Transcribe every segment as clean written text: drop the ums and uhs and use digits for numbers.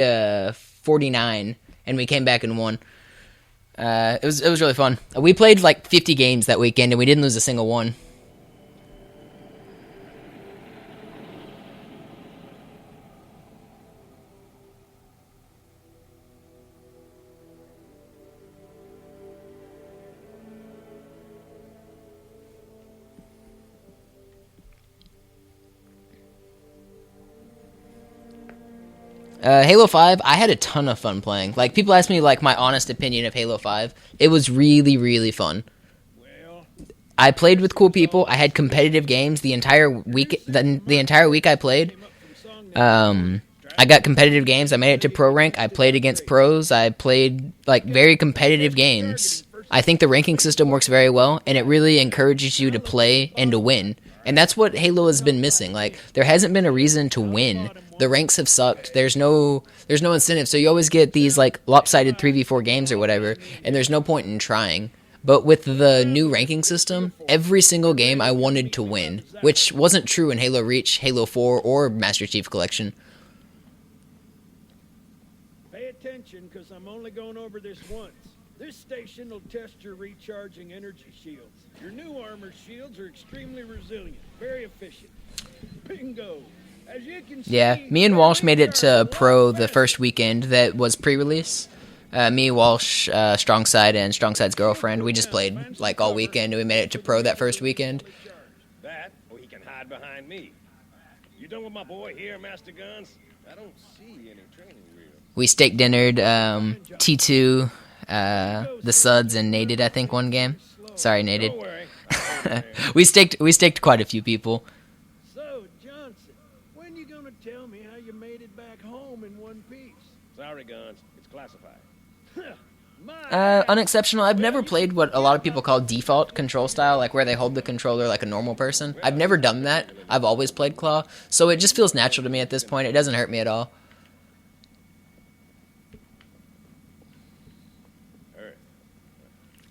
49, and we came back and won. It was really fun. We played like 50 games that weekend, and we didn't lose a single one. Halo 5, I had a ton of fun playing. Like, people ask me, like, my honest opinion of Halo 5. It was really, really fun. I played with cool people. I had competitive games the entire week. The entire week I played. I got competitive games. I made it to pro rank. I played against pros. I played, like, very competitive games. I think the ranking system works very well, and it really encourages you to play and to win. And that's what Halo has been missing. Like, there hasn't been a reason to win. The ranks have sucked. There's no incentive. So you always get these like lopsided 3v4 games or whatever, and there's no point in trying. But with the new ranking system, every single game I wanted to win, which wasn't true in Halo Reach, Halo 4, or Master Chief Collection. Pay attention, because I'm only going over this once. This station will test your recharging energy shields. Your new armor shields are extremely resilient, very efficient. Bingo! As you can see, yeah, me and Walsh made it to pro the first weekend that was pre-release. Me, Walsh, Strongside, and Strongside's girlfriend, we just played like all weekend, and we made it to pro that first weekend. That, or he can hide behind me. You done with my boy here, Master Guns? I don't see any training wheels. We steak dinnered T2, the Suds, and Naded, I think, one game. Sorry, Naded. we staked quite a few people. So, Johnson, when you gonna tell me how you made it back home in one piece? Sorry, Guns. It's classified. Unexceptional. I've never played what a lot of people call default control style, like where they hold the controller like a normal person. I've never done that. I've always played claw, so it just feels natural to me at this point. It doesn't hurt me at all.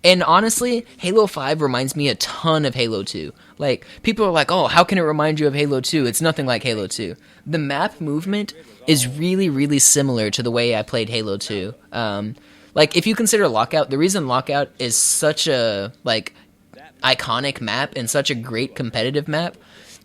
And honestly, Halo 5 reminds me a ton of Halo 2. Like, people are like, oh, how can it remind you of Halo 2? It's nothing like Halo 2. The map movement is really, really similar to the way I played Halo 2. Like, if you consider Lockout, the reason Lockout is such a, like, iconic map and such a great competitive map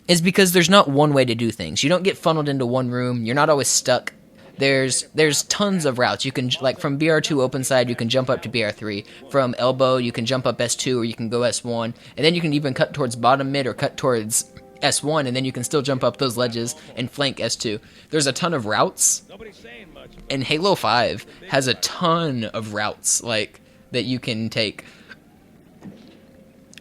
is because there's not one way to do things. You don't get funneled into one room. You're not always stuck. There's tons of routes. You can, like, from BR2 open side, you can jump up to BR3. From elbow, you can jump up S2 or you can go S1. And then you can even cut towards bottom mid or cut towards S1, and then you can still jump up those ledges and flank S2. There's a ton of routes. And Halo 5 has a ton of routes, like, that you can take.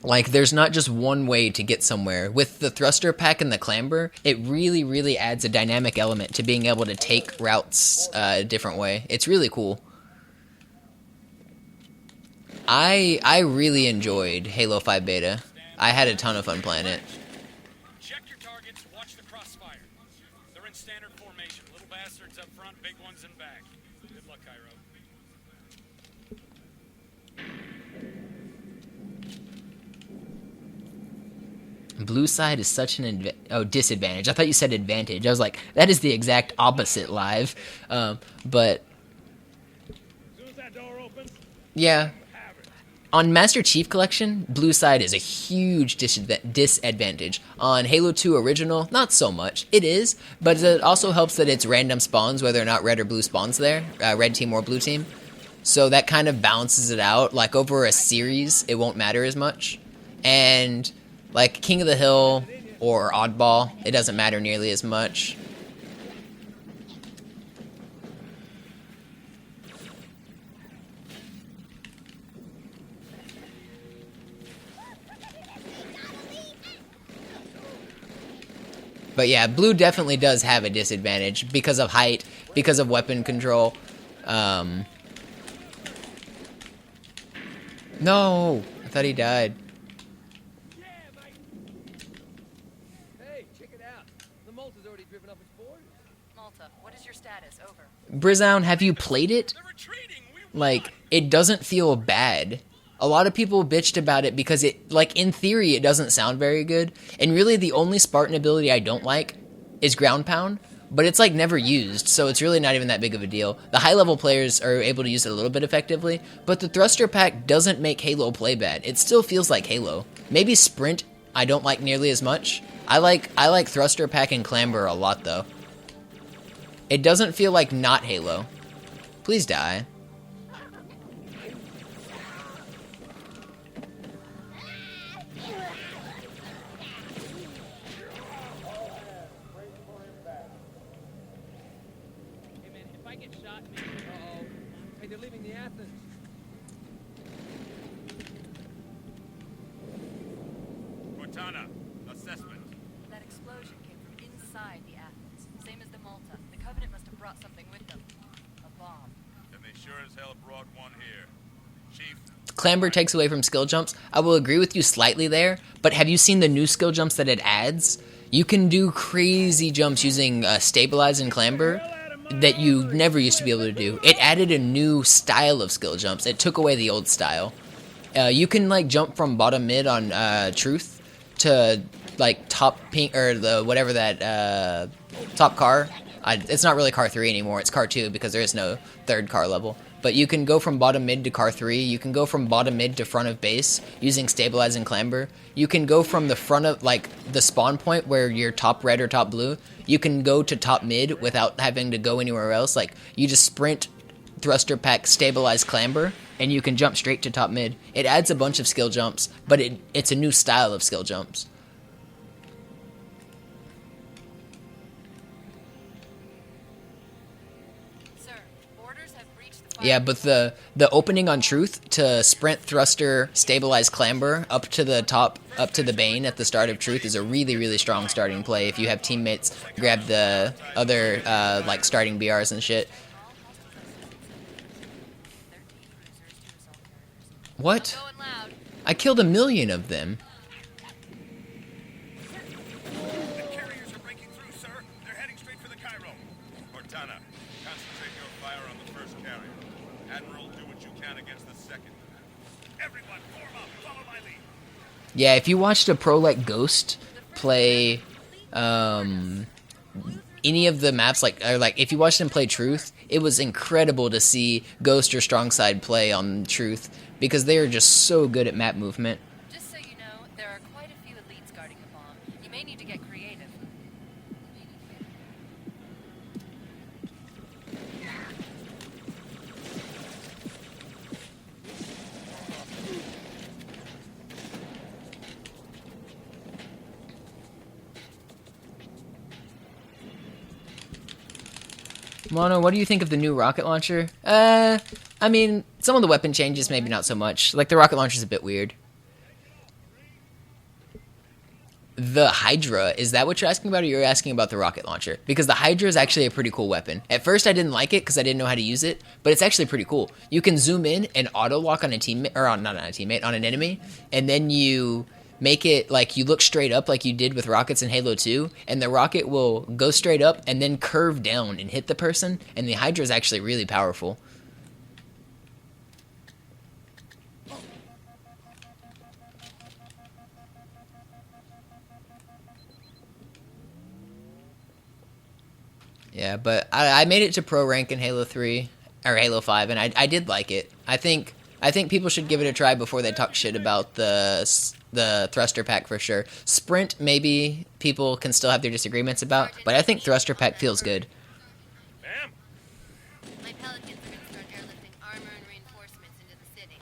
Like, there's not just one way to get somewhere. With the thruster pack and the clamber, it really, really adds a dynamic element to being able to take routes a different way. It's really cool. I really enjoyed Halo 5 Beta. I had a ton of fun playing it. Check your targets, watch the crossfire. They're in standard formation. Little bastards up front, big ones in back. Good luck, Cairo. Blue side is such an disadvantage. I thought you said advantage. I was like, that is the exact opposite live. But yeah, on Master Chief Collection, blue side is a huge disadvantage. On Halo 2 Original, not so much. It is, but it also helps that it's random spawns, whether or not red or blue spawns there, red team or blue team. So that kind of balances it out. Like, over a series, it won't matter as much. And like King of the Hill or Oddball, it doesn't matter nearly as much. But yeah, blue definitely does have a disadvantage because of height, because of weapon control. No, I thought he died. Brizown, have you played it? Like, it doesn't feel bad. A lot of people bitched about it because it, like, in theory, it doesn't sound very good. And really, the only Spartan ability I don't like is Ground Pound. but it's like never used, so it's really not even that big of a deal. The high level players are able to use it a little bit effectively, but the thruster pack doesn't make Halo play bad. It still feels like Halo. Maybe sprint I don't like nearly as much. I like thruster pack and clamber a lot though. It doesn't feel like not Halo. Please die. Cortana, assessment. That explosion came from inside the Athens, same as the Malta. The Covenant must have brought something with them. A bomb. And they sure as hell brought one here. Chief. Clamber takes away from skill jumps. I will agree with you slightly there, but have you seen the new skill jumps that it adds? You can do crazy jumps using stabilize and clamber that you never used to be able to do. It added a new style of skill jumps. It took away the old style. You can like jump from bottom mid on truth to like top pink or the whatever that top car. It's not really car 3 anymore. It's car 2 because there is no third car level. But you can go from bottom mid to car 3. You can go from bottom mid to front of base using stabilize and clamber. You can go from the front of like the spawn point where you're top red or top blue. You can go to top mid without having to go anywhere else. Like you just sprint, thruster pack, stabilize, clamber, and you can jump straight to top mid. It adds a bunch of skill jumps, but it's a new style of skill jumps. Sir, orders have breached the fire. Yeah, but the opening on truth to sprint, thruster, stabilize, clamber up to the top, up to the Bane at the start of truth is a really, really strong starting play. If you have teammates grab the other like starting BRs and shit. What? Going loud. I killed 1 million of them. The carriers are breaking through, sir. They're heading straight for the Cairo. Cortana, concentrate your fire on the first carrier. Admiral, do what you can against the second. Everyone, form up. Follow my lead. Yeah, if you watched a pro like Ghost play any of the maps, like if you watched him play Truth, it was incredible to see Ghost or Strongside play on Truth because they are just so good at map movement. Just so you know, there are quite a few elites guarding the bomb. You may need to get creative. Mono, what do you think of the new rocket launcher? I mean, some of the weapon changes, maybe not so much. Like, the rocket launcher's a bit weird. The Hydra, is that what you're asking about, or you're asking about the rocket launcher? Because the Hydra is actually a pretty cool weapon. At first, I didn't like it because I didn't know how to use it, but it's actually pretty cool. You can zoom in and auto-lock on a teammate, or not on a teammate, on an enemy, and then you make it like you look straight up like you did with rockets in Halo 2, and the rocket will go straight up and then curve down and hit the person, and the Hydra is actually really powerful. Yeah, but I made it to pro rank in Halo 3 or Halo 5, and I did like it. I think people should give it a try before they talk shit about the thruster pack for sure. Sprint, maybe people can still have their disagreements about, but I think thruster pack feels good. Ma'am? My Pelicans are going to start airlifting armor and reinforcements into the city.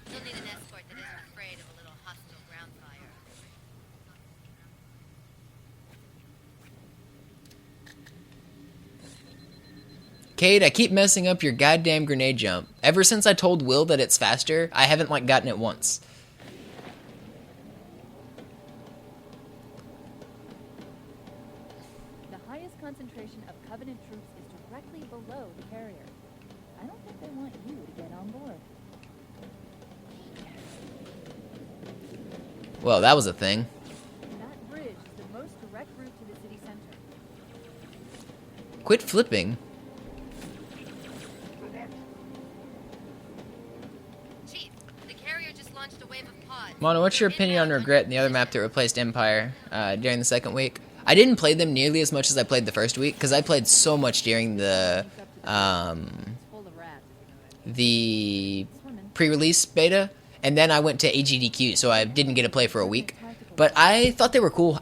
You'll need an escort that isn't afraid of a little hostile ground fire. Cade, I keep messing up your goddamn grenade jump. Ever since I told Will that it's faster, I haven't like gotten it once. The highest concentration of Covenant troops is directly below the carrier. I don't think they want you to get on board. Well, that was a thing. That bridge is the most direct route to the city center. Quit flipping. Chief, the carrier just launched a wave of pods. Mono, what's your opinion on Regret and the other map that replaced Empire during the second week? I didn't play them nearly as much as I played the first week because I played so much during the It's full of rats, if you know what I mean. the Swimming. pre-release beta, and then I went to AGDQ, so I didn't get to play for a week. But I thought they were cool.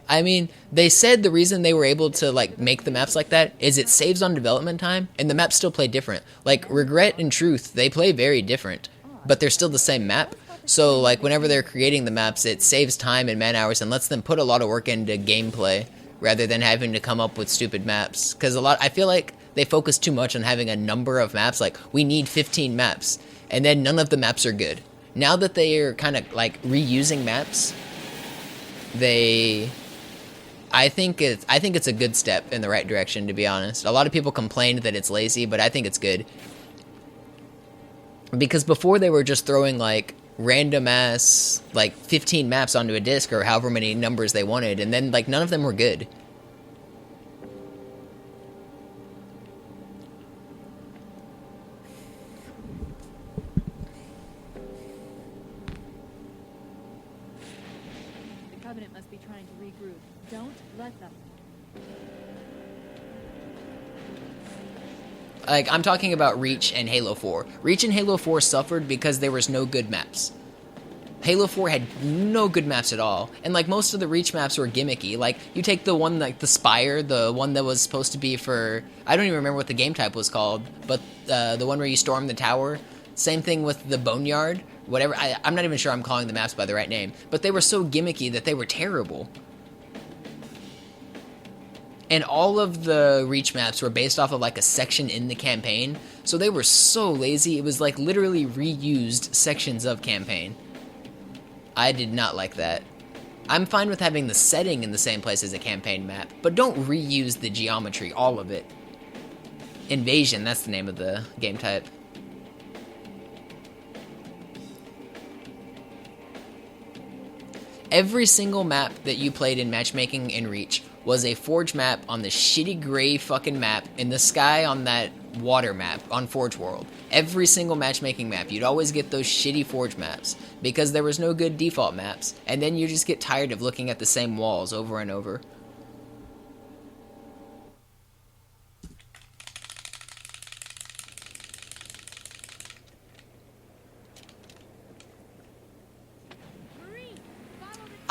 I mean, they said the reason they were able to like make the maps like that is it saves on development time, and the maps still play different. Like Regret and Truth, they play very different, but they're still the same map. So like whenever they're creating the maps, it saves time and man hours and lets them put a lot of work into gameplay rather than having to come up with stupid maps. Because I feel like they focus too much on having a number of maps. Like we need 15 maps, and then none of the maps are good. Now that they are kind of like reusing maps, I think it's a good step in the right direction, to be honest. A lot of people complained that it's lazy, but I think it's good. Because before they were just throwing like random ass like 15 maps onto a disc or however many numbers they wanted, and then like none of them were good. The Covenant must be trying to regroup. Don't let them. Like, I'm talking about Reach and Halo 4. Reach and Halo 4 suffered because there was no good maps. Halo 4 had no good maps at all. And, like, most of the Reach maps were gimmicky. Like, you take the one, like, the Spire, the one that was supposed to be for... I don't even remember what the game type was called, but the one where you storm the tower. Same thing with the Boneyard. Whatever. I'm not even sure I'm calling the maps by the right name. But they were so gimmicky that they were terrible. And all of the Reach maps were based off of like a section in the campaign. So they were so lazy. It was like literally reused sections of campaign. I did not like that. I'm fine with having the setting in the same place as a campaign map, but don't reuse the geometry, all of it. Invasion, that's the name of the game type. Every single map that you played in matchmaking in Reach was a Forge map on the shitty gray fucking map in the sky on that water map on Forge World. Every single matchmaking map, you'd always get those shitty Forge maps because there was no good default maps, and then you just get tired of looking at the same walls over and over.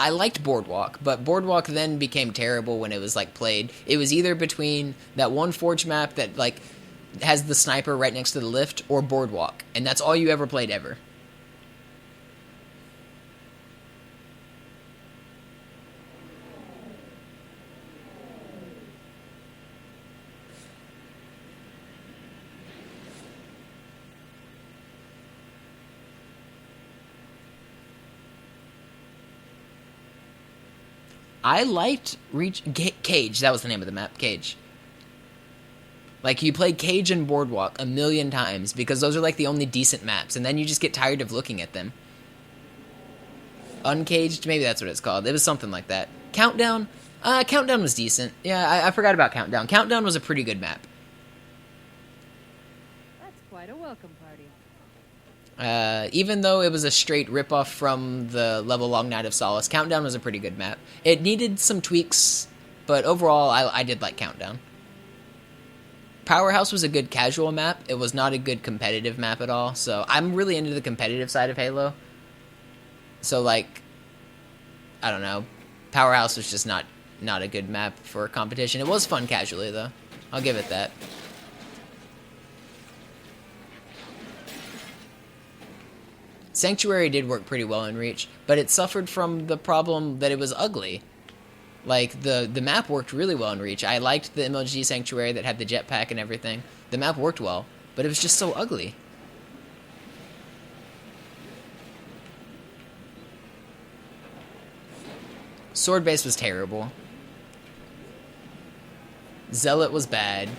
I liked Boardwalk, but Boardwalk then became terrible when it was like played. It was either between that one Forge map that like has the sniper right next to the lift or Boardwalk, and that's all you ever played ever. I liked Cage. That was the name of the map, Cage. Like, you played Cage and Boardwalk a million times because those are like the only decent maps, and then you just get tired of looking at them. Uncaged, maybe that's what it's called. It was something like that. Countdown? Countdown was decent. Yeah, I forgot about Countdown. Countdown was a pretty good map. That's quite a welcome party. Even though it was a straight ripoff from the level Long Night of Solace, Countdown was a pretty good map. It needed some tweaks, but overall, I did like Countdown. Powerhouse was a good casual map. It was not a good competitive map at all, so I'm really into the competitive side of Halo. So, like, I don't know. Powerhouse was just not a good map for competition. It was fun casually, though. I'll give it that. Sanctuary did work pretty well in Reach, but it suffered from the problem that it was ugly. Like, the map worked really well in Reach. I liked the MLG Sanctuary that had the jetpack and everything. The map worked well, but it was just so ugly. Sword Base was terrible. Zealot was bad.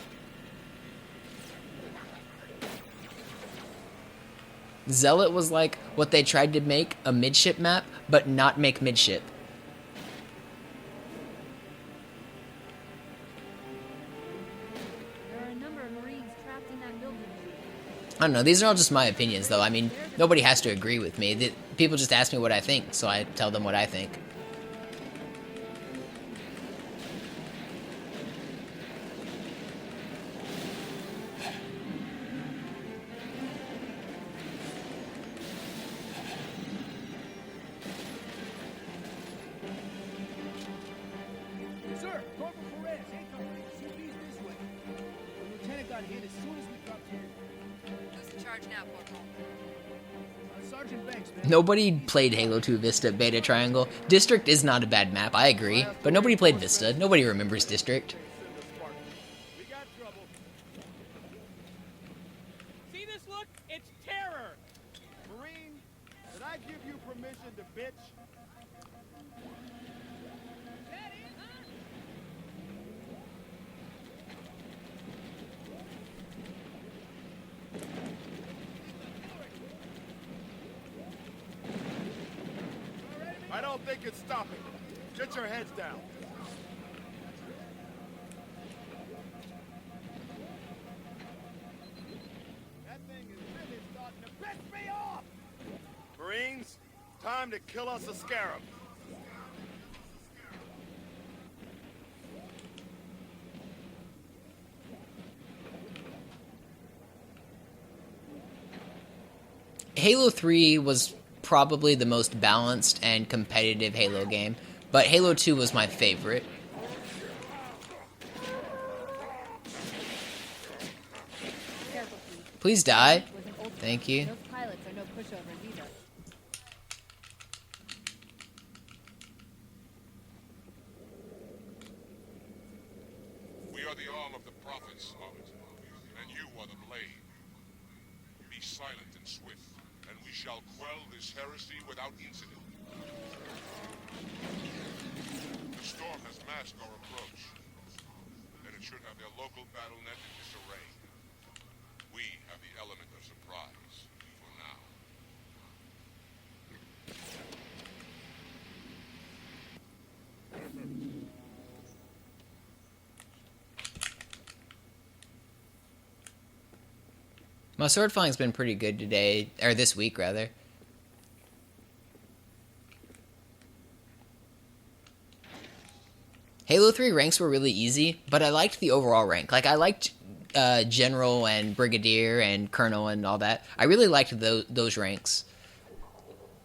Zealot was like what they tried to make a midship map, but not make midship. There are a number of Marines trapped in that building. I don't know, these are all just my opinions, though. I mean, nobody has to agree with me. People just ask me what I think, so I tell them what I think. out of hand as soon as we drop here. Who's in charge now, Corporal? Sergeant Banks, man. Nobody played Halo 2 Vista Beta Triangle. District is not a bad map, I agree, but nobody played Vista. Nobody remembers District. We got trouble. See this look? It's terror. Marine, did I give you permission to bitch? I don't think it's stopping. Get your heads down. That thing is really starting to piss me off. Marines, time to kill us a scarab. Halo 3 was probably the most balanced and competitive Halo game, but Halo 2 was my favorite. Careful, Pete. Please die. Was an old Thank you. Those pilots are no pushovers either. We are the arm of the prophets, Smollett, and you are the blade. Be silent and swift, and we shall quell this heresy without incident. The storm has masked our approach, and it should have their local battle net in disarray. We have the element of surprise for now. My sword flying's been pretty good today, or this week rather. Halo 3 ranks were really easy, but I liked the overall rank. Like, I liked General and Brigadier and Colonel and all that. I really liked those ranks.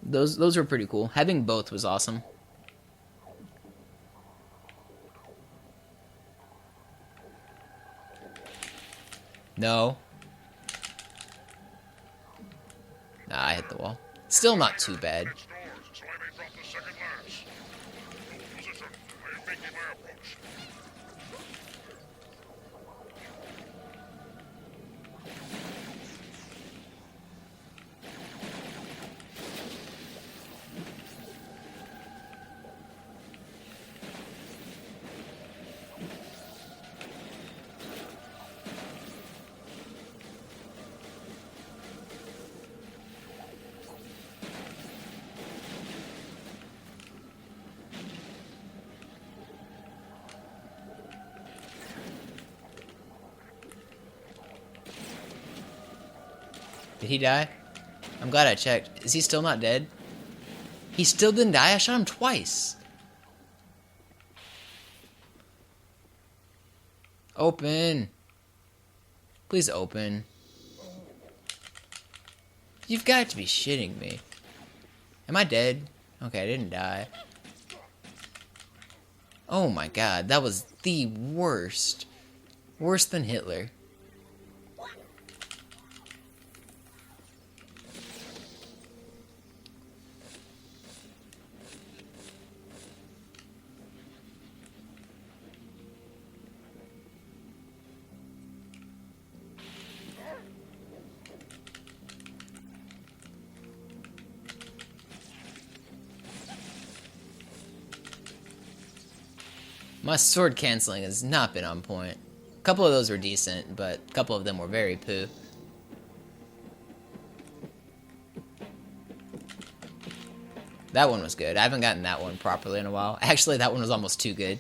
Those were pretty cool. Having both was awesome. No. Nah, I hit the wall. Still not too bad. It's doors, so I may drop the second lance. Hold position. I am making my approach. Did he die? I'm glad I checked. Is he still not dead? He still didn't die? I shot him twice. Open. Please open. You've got to be shitting me. Am I dead? Okay, I didn't die. Oh my god, that was the worst. Worse than Hitler. My sword canceling has not been on point. A couple of those were decent, but a couple of them were very poo. That one was good. I haven't gotten that one properly in a while. Actually, that one was almost too good.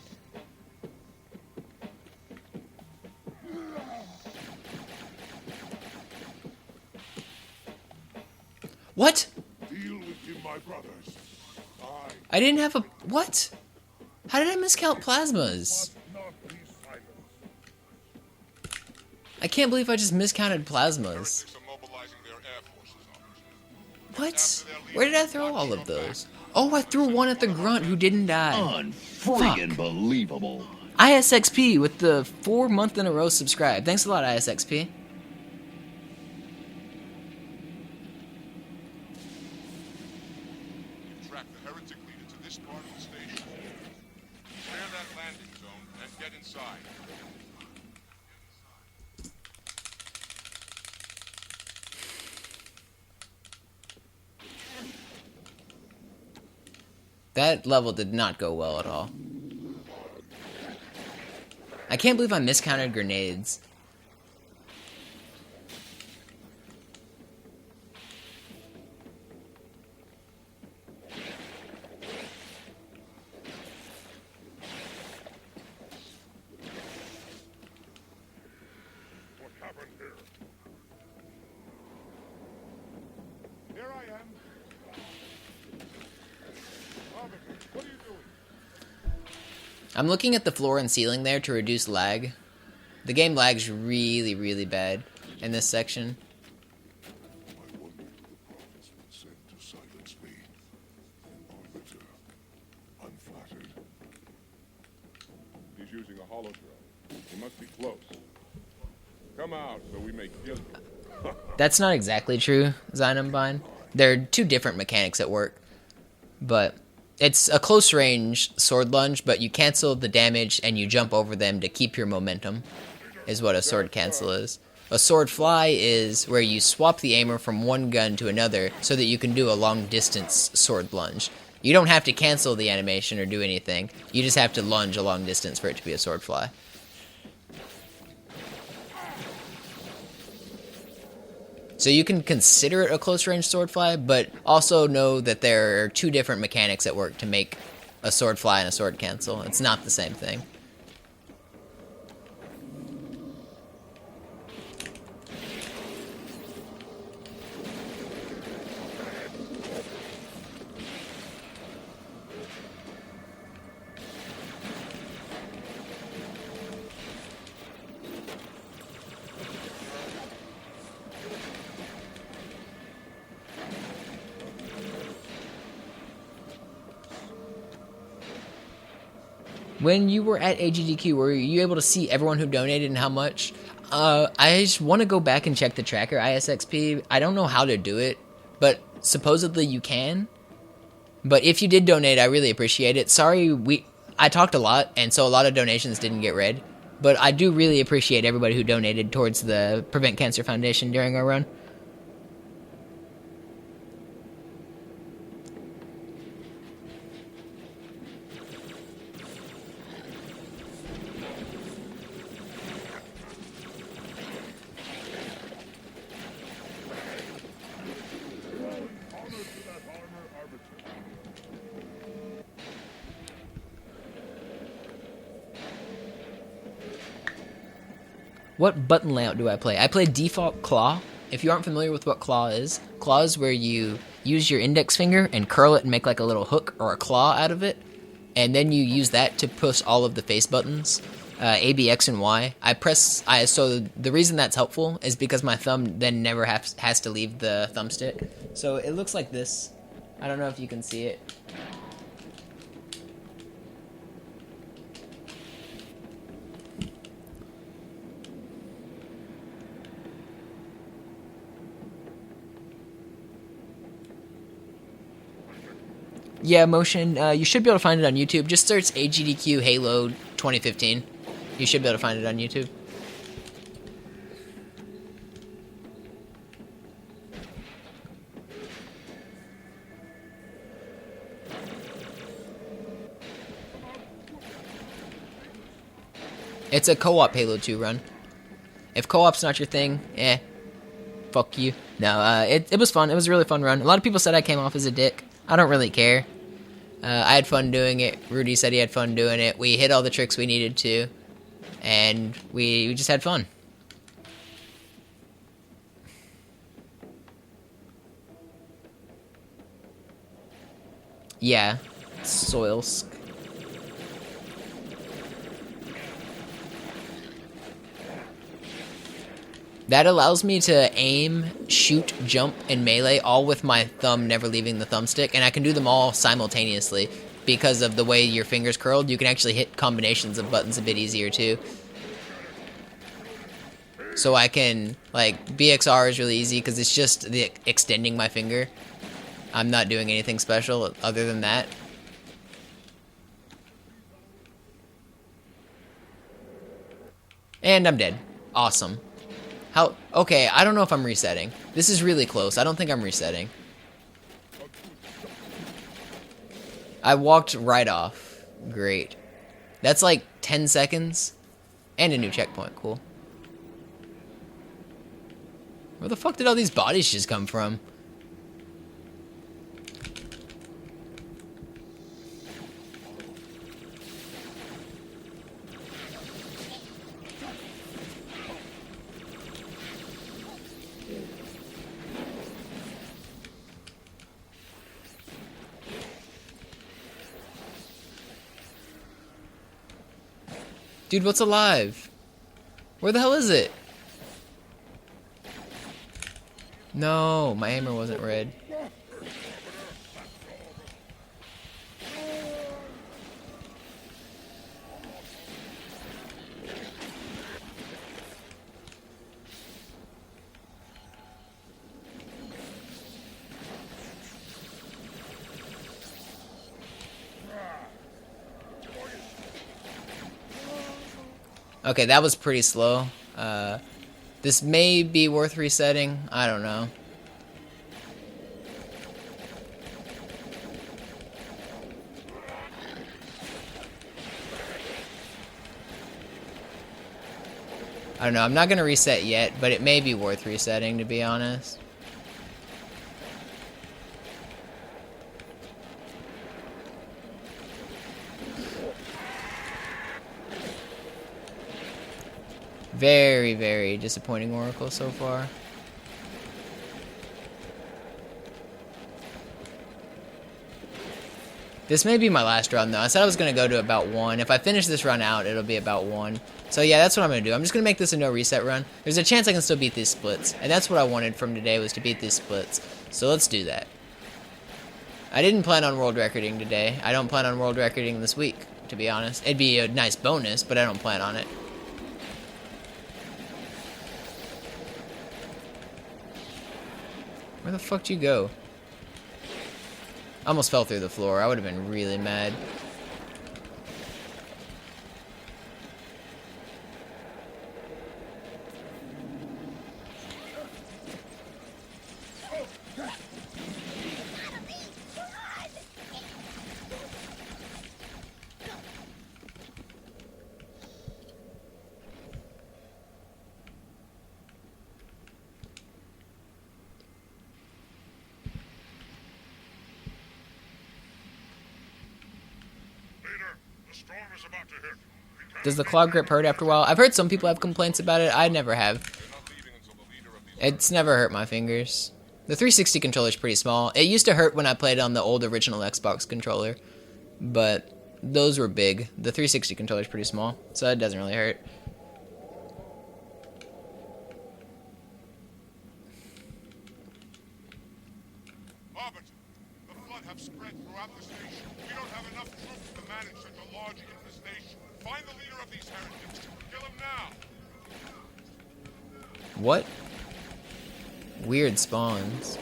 What? Deal with him, my brothers. I didn't have a... What? How did I miscount plasmas? Not be silent. I can't believe I just miscounted plasmas. Heretics are mobilizing their air forces, officers. What? Where did I throw all of those? Oh, I threw one at the grunt who didn't die. Unfriggin' believable. ISXP with the 4-month in a row subscribe. Thanks a lot, ISXP. Track the heretic leader to this part of the station. Clear that landing zone and get inside. That level did not go well at all. I can't believe I miscounted grenades. What happened here? Here I am. Officer, what are you doing? I'm looking at the floor and ceiling there to reduce lag. The game lags really, really bad in this section. I wondered who the prophets would send to silence me. An arbiter. Unflattered. He's using a hollow drone. He must be close. Come out so we may kill you. That's not exactly true, Xynumbine. There are two different mechanics at work. But it's a close range sword lunge, but you cancel the damage and you jump over them to keep your momentum, is what a sword cancel is. A sword fly is where you swap the aimer from one gun to another so that you can do a long distance sword lunge. You don't have to cancel the animation or do anything. You just have to lunge a long distance for it to be a sword fly. So you can consider it a close-range sword fly, but also know that there are two different mechanics at work to make a sword fly and a sword cancel. It's not the same thing. When you were at AGDQ, were you able to see everyone who donated and how much? I just want to go back and check the tracker, ISXP. I don't know how to do it, but supposedly you can. But if you did donate, I really appreciate it. Sorry, I talked a lot, and so a lot of donations didn't get read. But I do really appreciate everybody who donated towards the Prevent Cancer Foundation during our run. What button layout do I play? I play default claw. If you aren't familiar with what claw is where you use your index finger and curl it and make like a little hook or a claw out of it. And then you use that to push all of the face buttons, A, B, X, and Y. So the reason that's helpful is because my thumb then never has to leave the thumbstick. So it looks like this. I don't know if you can see it. Yeah, Motion, you should be able to find it on YouTube. Just search AGDQ Halo 2015. You should be able to find it on YouTube. It's a co-op Halo 2 run. If co-op's not your thing, fuck you. No, it was fun. It was a really fun run. A lot of people said I came off as a dick. I don't really care. I had fun doing it. Rudy said he had fun doing it. We hit all the tricks we needed to. And we just had fun. Yeah. Soilsk. That allows me to aim, shoot, jump, and melee all with my thumb never leaving the thumbstick, and I can do them all simultaneously. because of the way your fingers curled, you can actually hit combinations of buttons a bit easier too. So I can, like, BXR is really easy because it's just the extending my finger. I'm not doing anything special other than that. And I'm dead. Awesome. How? Okay, I don't know if I'm resetting. This is really close. I don't think I'm resetting. I walked right off. Great. That's like 10 seconds. And a new checkpoint. Cool. Where the fuck did all these bodies just come from? Dude, what's alive? Where the hell is it? No, my hammer wasn't red. Okay, that was pretty slow. This may be worth resetting. I don't know. I don't know. I'm not going to reset yet, but it may be worth resetting, to be honest. Very, very disappointing Oracle so far. This may be my last run, though. I said I was going to go to about 1. If I finish this run out, it'll be about 1. So yeah, that's what I'm going to do. I'm just going to make this a no reset run. There's a chance I can still beat these splits. And that's what I wanted from today, was to beat these splits. So let's do that. I didn't plan on world recording today. I don't plan on world recording this week, to be honest. It'd be a nice bonus, but I don't plan on it. Where the fuck did you go? I almost fell through the floor. I would have been really mad. Does the claw grip hurt after a while? I've heard some people have complaints about it. I never have. It's never hurt my fingers. The 360 controller is pretty small. It used to hurt when I played on the old original Xbox controller, but those were big. The 360 controller is pretty small, so it doesn't really hurt. Arbiter, the flood have spread throughout the station. We don't have enough troops to manage such a large infestation. Find the leader of these heretics. Kill him now. What? Weird spawns.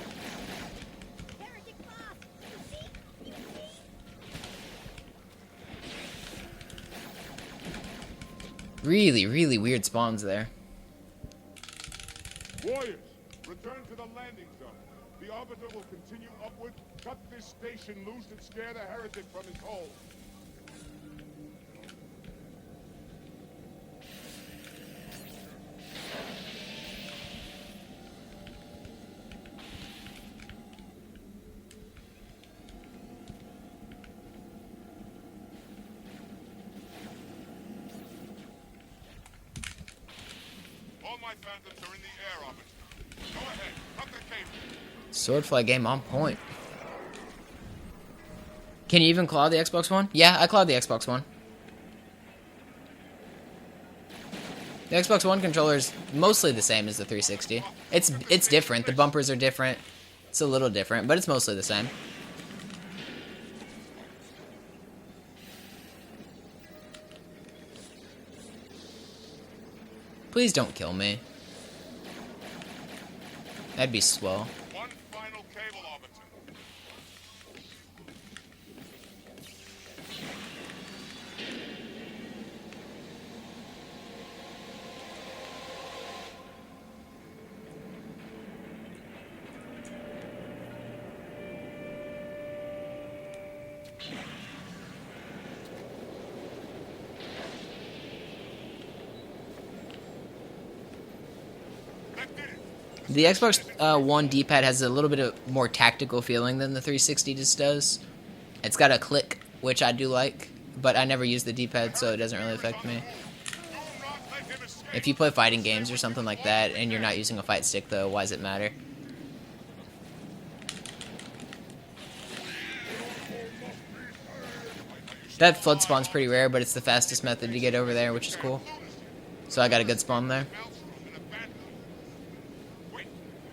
Really, really weird spawns there. Warriors, return to the landing zone. The Arbiter will continue upward, cut this station loose, and scare the heretic from his hole. All my phantoms are in the air, Arbiter. Go ahead, cut the cable. Swordfly game on point. Can you even claw the Xbox One? Yeah, I clawed the Xbox One. The Xbox One controller is mostly the same as the 360. It's different. The bumpers are different. It's a little different, but it's mostly the same. Please don't kill me. That'd be swell. One final cable, Arbiton. That did it. The Xbox One D-pad has a little bit of more tactical feeling than the 360 just does. It's got a click, which I do like, but I never use the D-pad, so it doesn't really affect me. Do not let him escape. If you play fighting games or something like that, and you're not using a fight stick, though, why does it matter? That flood spawn's pretty rare, but it's the fastest method to get over there, which is cool. So I got a good spawn there. Maelstrom and abandoned. Wait,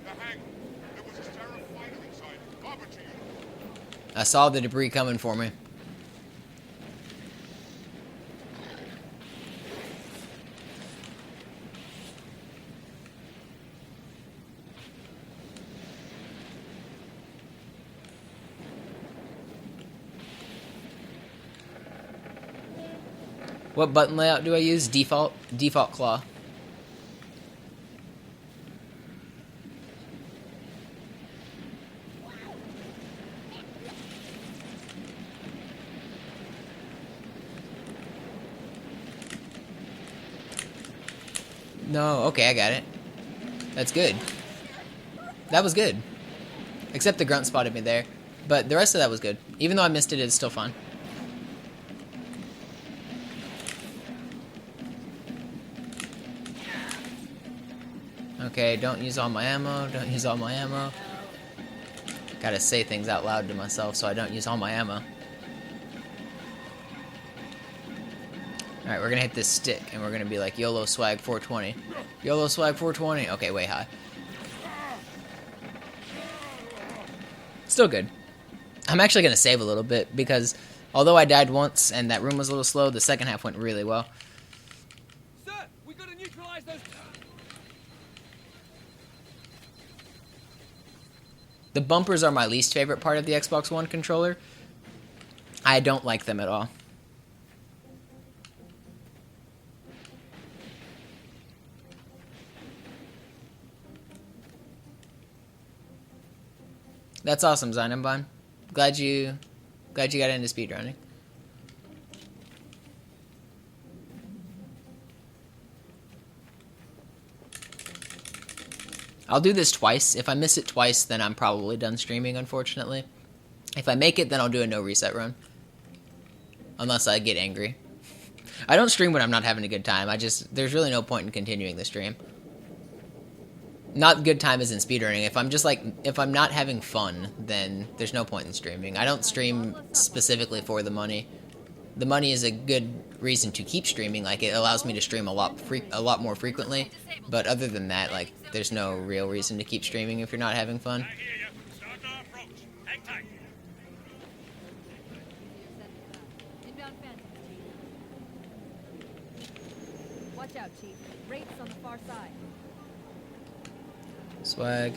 the hangar. There was a Terra fighter inside. Arbiter unit. I saw the debris coming for me. What button layout do I use? Default claw. No, okay, I got it. That's good. That was good. Except the grunt spotted me there. But the rest of that was good. Even though I missed it, it's still fine. Okay, don't use all my ammo, don't use all my ammo. Gotta say things out loud to myself so I don't use all my ammo. Alright, we're gonna hit this stick and we're gonna be like YOLO swag 420. YOLO swag 420. Okay, way high. Still good. I'm actually gonna save a little bit because although I died once and that room was a little slow, the second half went really well. Sir, we gotta neutralize those. The bumpers are my least favorite part of the Xbox One controller. I don't like them at all. That's awesome, Zinenbon. Glad you got into speedrunning. I'll do this twice. If I miss it twice, then I'm probably done streaming, unfortunately. If I make it, then I'll do a no reset run. Unless I get angry. I don't stream when I'm not having a good time. There's really no point in continuing the stream. Not good time as in speedrunning. If I'm not having fun, then there's no point in streaming. I don't stream specifically for the money. The money is a good reason to keep streaming. Like, it allows me to stream a lot more frequently. But other than that, like, there's no real reason to keep streaming if you're not having fun. I hear you. Start our approach. Hang tight. Inbound Phantom, Chief. Watch out, Chief. Wraiths on the far side. Swag.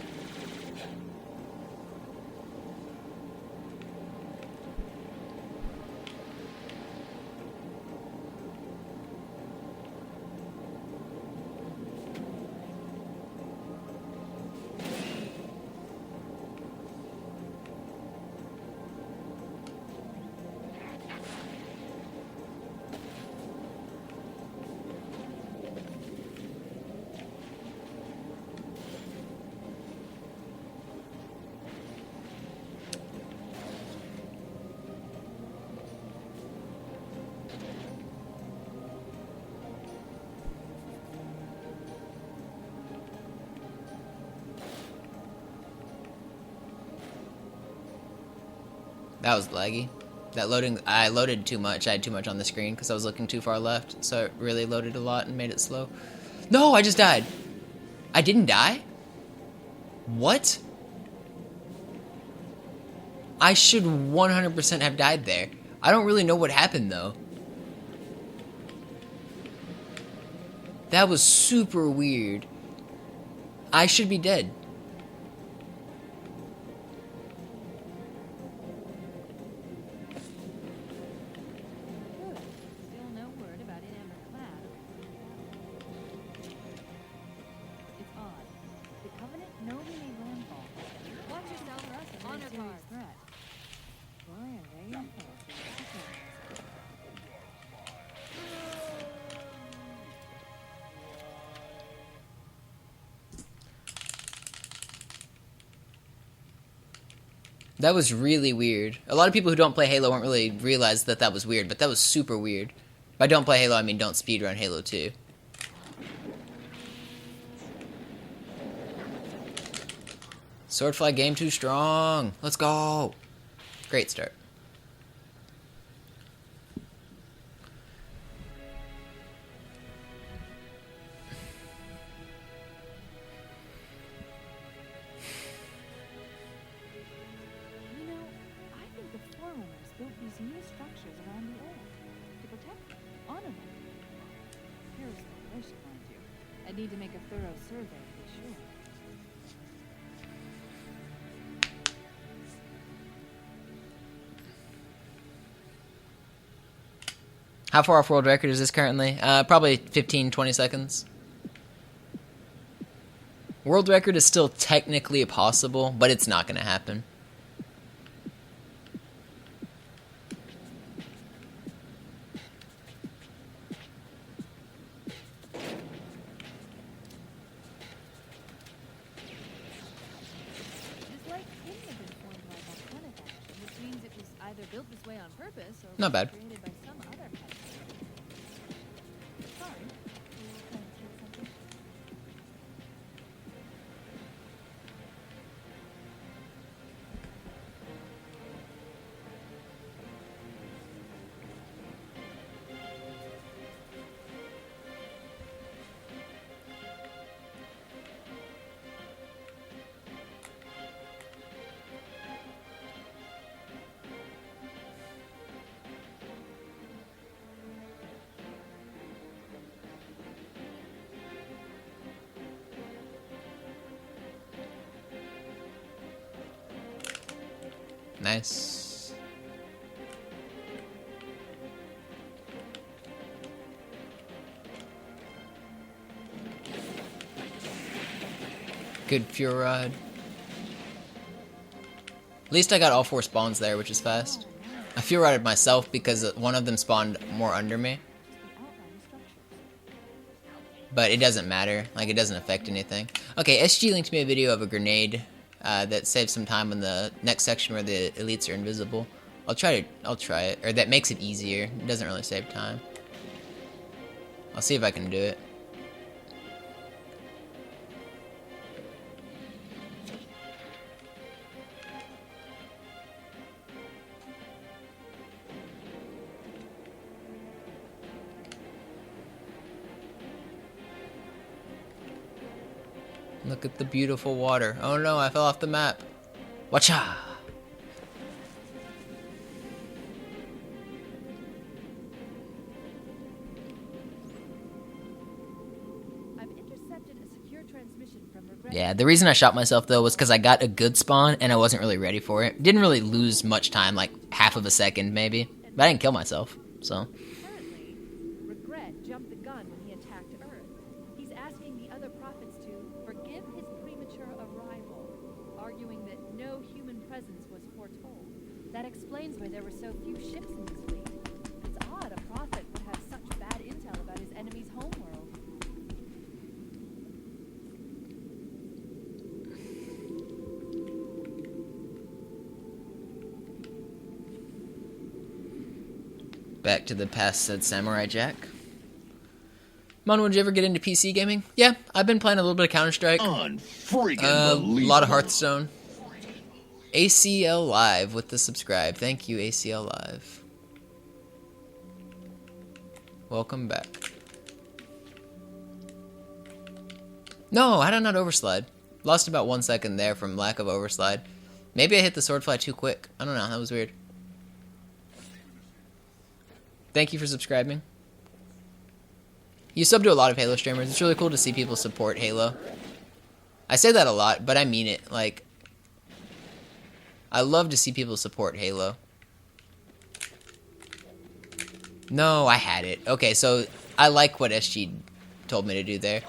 That was laggy. I loaded too much. I had too much on the screen because I was looking too far left, so it really loaded a lot and made it slow. No, I just died. I didn't die? What? I should 100% have died there. I don't really know what happened, though. That was super weird. I should be dead. Good. Still no word about inanimate clad. It's odd. The Covenant know we made landfall. Watch yourself for us and Honor serious guard. threat. Boy, are they in for us. That was really weird. A lot of people who don't play Halo won't really realize that that was weird, but that was super weird. By don't play Halo, I mean don't speedrun Halo 2. Swordfly game too strong. Let's go. Great start. You know, I think the Forerunners built these new structures around the Earth to protect them, honor them. Pure speculation, mind you. I'd need to make a thorough survey to be sure. How far off world record is this currently? Probably 15, 20 seconds. World record is still technically possible, but it's not going to happen. This light couldn't have been formed by volcanic action, which means it was either built this way on purpose or Not was bad. created by some other kind. Sorry. Were you trying to say something? Nice. Good fuel rod. At least I got all 4 spawns there, which is fast. I fuel rodded myself because one of them spawned more under me. The outline structures. But it doesn't matter. Like, it doesn't affect anything. Okay, SG linked me a video of a grenade that saves some time in the next section where the elites are invisible. I'll try it. Or that makes it easier. It doesn't really save time. I'll see if I can do it. Look at the beautiful water. Oh no, I fell off the map. Watcha! I've intercepted a secure transmission from Regret. Yeah, the reason I shot myself though was because I got a good spawn and I wasn't really ready for it. Didn't really lose much time, like half of a second maybe. But I didn't kill myself, so. Apparently, Regret jumped the gun when he attacked Earth. He's asking the other prophets to forgive his premature arrival, arguing that no human presence was foretold. That explains why there were so few ships in his fleet. It's odd a prophet would have such bad intel about his enemy's homeworld. Back to the past, said Samurai Jack. Mon, would you ever get into PC gaming? Yeah, I've been playing a little bit of Counter-Strike. A lot of Hearthstone. ACL Live with the subscribe. Thank you, ACL Live. Welcome back. No, I did not overslide. Lost about 1 second there from lack of overslide. Maybe I hit the swordfly too quick. I don't know, that was weird. Thank you for subscribing. You sub to a lot of Halo streamers. It's really cool to see people support Halo. I say that a lot, but I mean it. Like, I love to see people support Halo. No, I had it. Okay, so I like what SG told me to do there.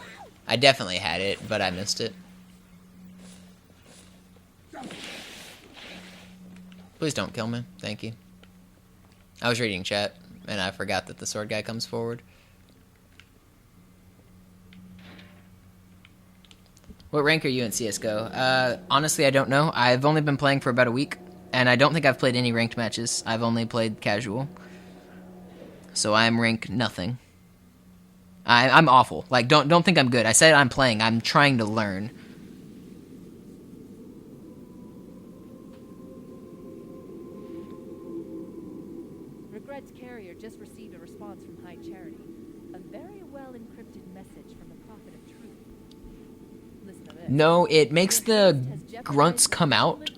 I definitely had it, but I missed it. Please don't kill me. Thank you. I was reading chat, and I forgot that the sword guy comes forward. What rank are you in CSGO? Honestly, I don't know. I've only been playing for about a week, and I don't think I've played any ranked matches. I've only played casual. So I'm rank nothing. I'm awful. Like, don't think I'm good. I said I'm playing. I'm trying to learn. Regret's carrier just received a response from High Charity. A very well encrypted message from the Prophet of Truth. Listen to this. No, it makes the grunts come out,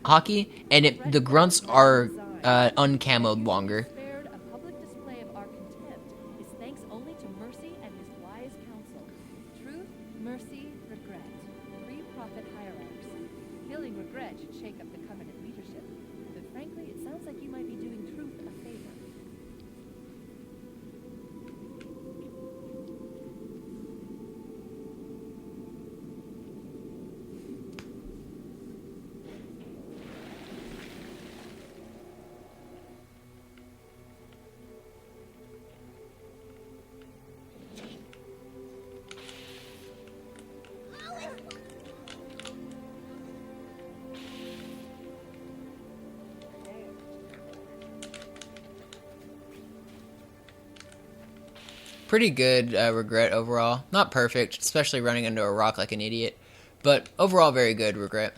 Hockey, and the grunts are uncamoed longer. Spared a public display of our contempt is thanks only to Mercy and his wise counsel. Truth, Mercy, Regret. 3 prophet hierarchs. Killing Regret should shake up the Covenant leadership. But frankly, it sounds like you might be doing Truth a favor. Pretty good Regret overall. Not perfect, especially running into a rock like an idiot. But overall, very good Regret.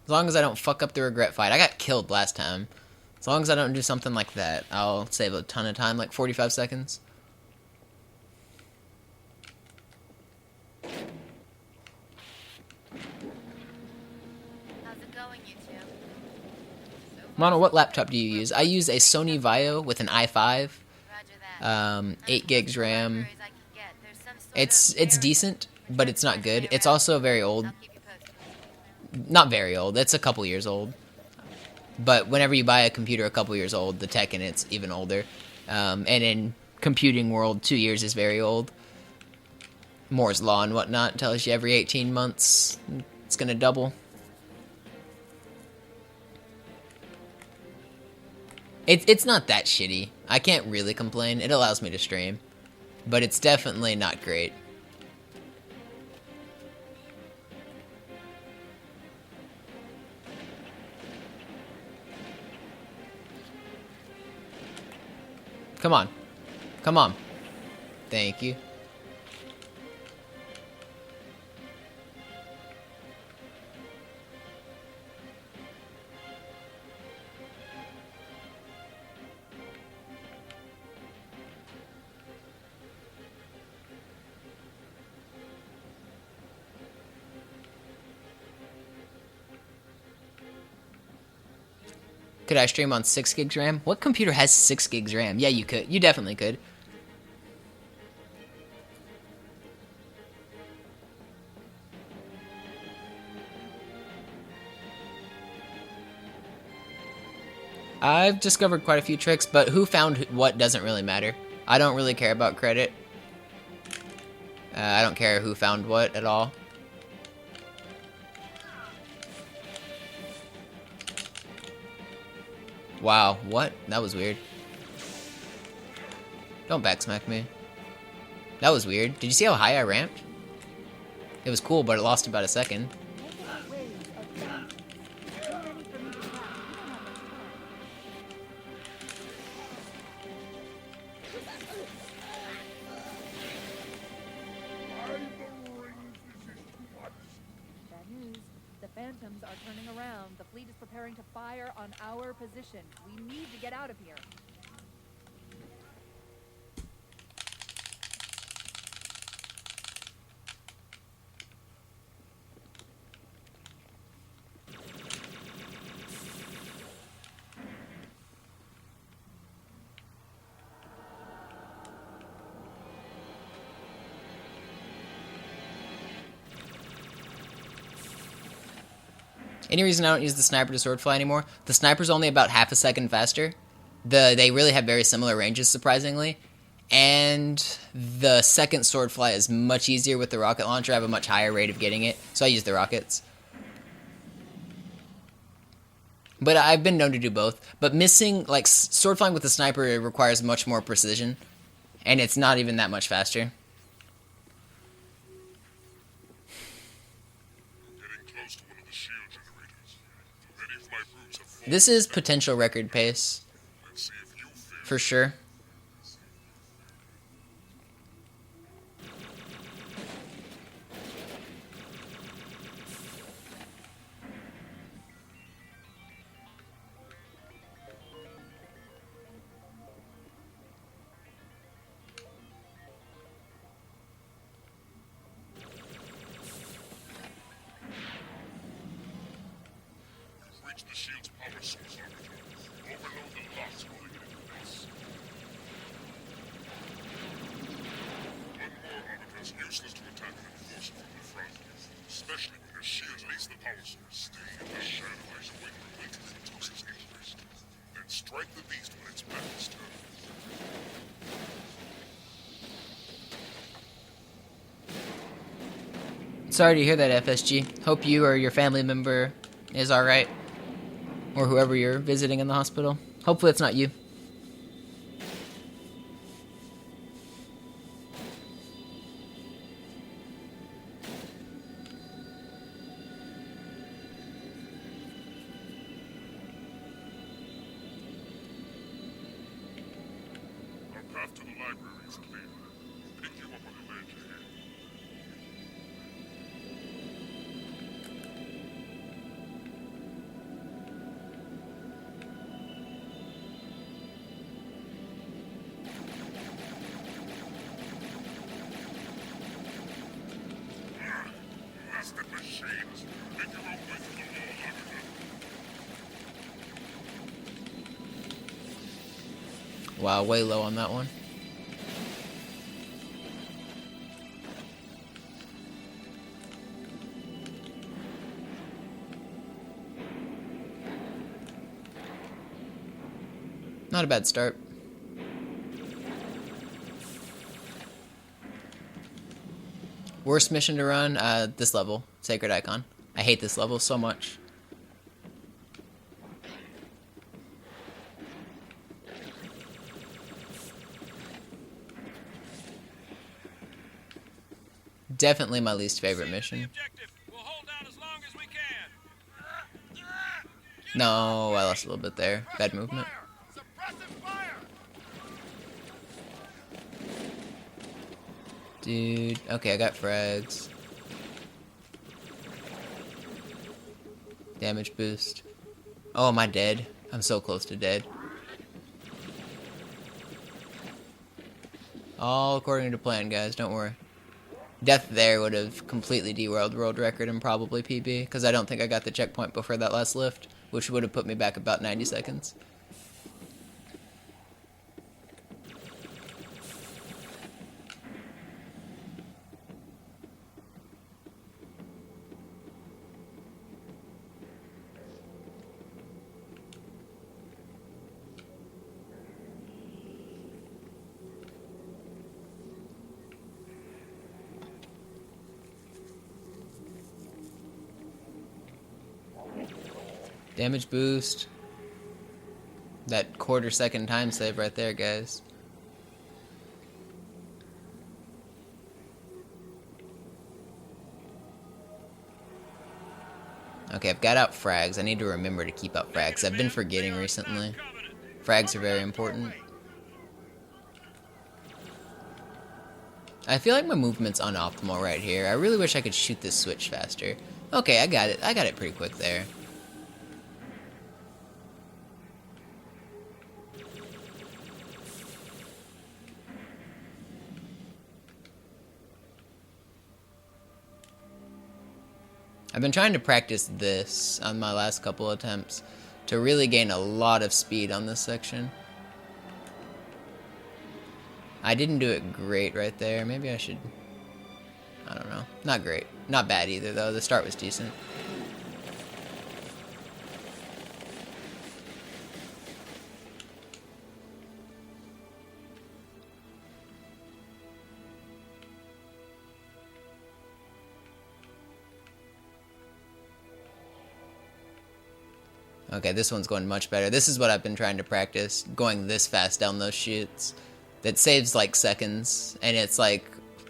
As long as I don't fuck up the Regret fight. I got killed last time. As long as I don't do something like that, I'll save a ton of time, like 45 seconds. How's it going, you two? Mono, what laptop do you use? I use a Sony Vaio with an i5. Roger that. 8 gigs RAM. Libraries I can get. There's some sort It's of decent, but it's not good. It's also very old. I'll keep you posted. Not very old. It's a couple years old. But whenever you buy a computer a couple years old, the tech in it's even older. And in computing world, 2 years is very old. Moore's law and whatnot tells you every 18 months it's gonna double. It's not that shitty. I can't really complain. It allows me to stream. But it's definitely not great. Come on. Come on. Thank you. Could I stream on 6 gigs RAM? What computer has 6 gigs RAM? Yeah, you could. You definitely could. I've discovered quite a few tricks, but who found what doesn't really matter. I don't really care about credit. I don't care who found what at all. Wow, what? That was weird. Don't backsmack me. That was weird. Did you see how high I ramped? It was cool, but it lost about a second. Bad news. The Phantoms are turning around. The fleet is preparing to fire on our position. We need to get out of here. Any reason I don't use the sniper to sword fly anymore? The sniper's only about half a second faster. They really have very similar ranges, surprisingly. And the second sword fly is much easier with the rocket launcher. I have a much higher rate of getting it, so I use the rockets. But I've been known to do both. But missing, like, sword flying with the sniper requires much more precision. And it's not even that much faster. Getting close to one of the shield generators. Many of my brutes have fallen. This is potential record pace. Let's see if you feel. For sure. Reach the shield's power source orbital. Overload the locks holding it in place. One more orbital is useless to attack an enforcer from the front, especially when their shields lace the power source. Stay in the shadows when the toss is increased. Then strike the beast when its back is turned. Sorry to hear that, FSG. Hope you or your family member is alright. Or whoever you're visiting in the hospital. Hopefully it's not you. Our path to the library is clear. We'll pick you up on the ledge ahead. Blasted machines! Make your own way through the wall, Harbinger. Wow, way low on that one. Not a bad start. Worst mission to run? This level. Sacred Icon. I hate this level so much. Definitely my least favorite mission. We'll hold out as long as we can. No, I lost a little bit there. Bad movement. Suppressive fire! Dude. Okay, I got frags. Damage boost. Oh, am I dead? I'm so close to dead. All according to plan, guys. Don't worry. Death there would have completely derailed world record and probably PB, because I don't think I got the checkpoint before that last lift, which would have put me back about 90 seconds. Damage boost. That quarter-second time save right there, guys. Okay, I've got out frags. I need to remember to keep out frags. I've been forgetting recently. Frags are very important. I feel like my movement's unoptimal right here. I really wish I could shoot this switch faster. Okay, I got it. I got it pretty quick there. I've been trying to practice this on my last couple attempts to really gain a lot of speed on this section. I didn't do it great right there. Maybe I should... I don't know. Not great. Not bad either, though. The start was decent. Okay, this one's going much better. This is what I've been trying to practice, going this fast down those chutes. That saves like seconds, and it's like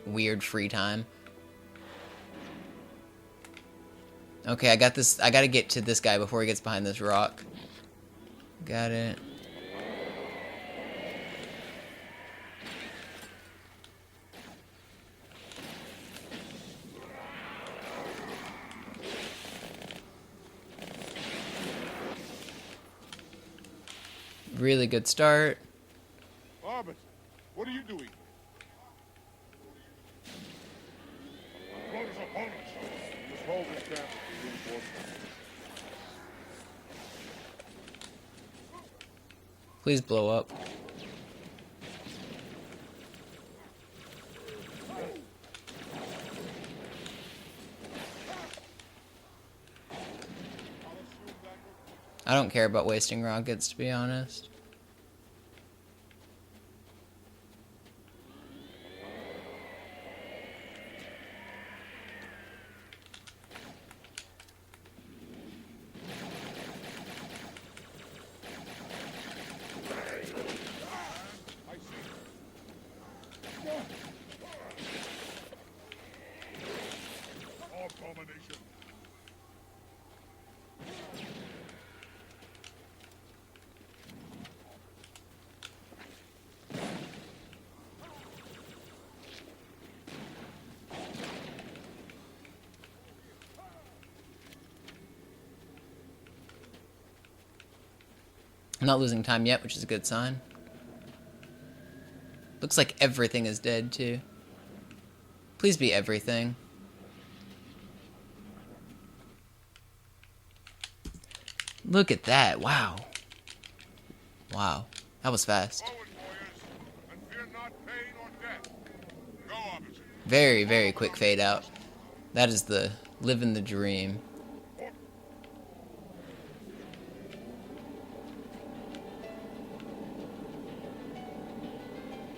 weird free time. Okay, I got this. I gotta get to this guy before he gets behind this rock. Got it. Really good start. Arbiter, what are you doing? What is opponents? Just hold this camp. Please blow up. I don't care about wasting rockets, to be honest. Abomination. I'm not losing time yet, which is a good sign. Looks like everything is dead, too. Please be everything. Look at that. Wow. Wow. That was fast. Forward, warriors, and fear not pain or death. Go, officer. Very, very quick fade out. That is the living the dream.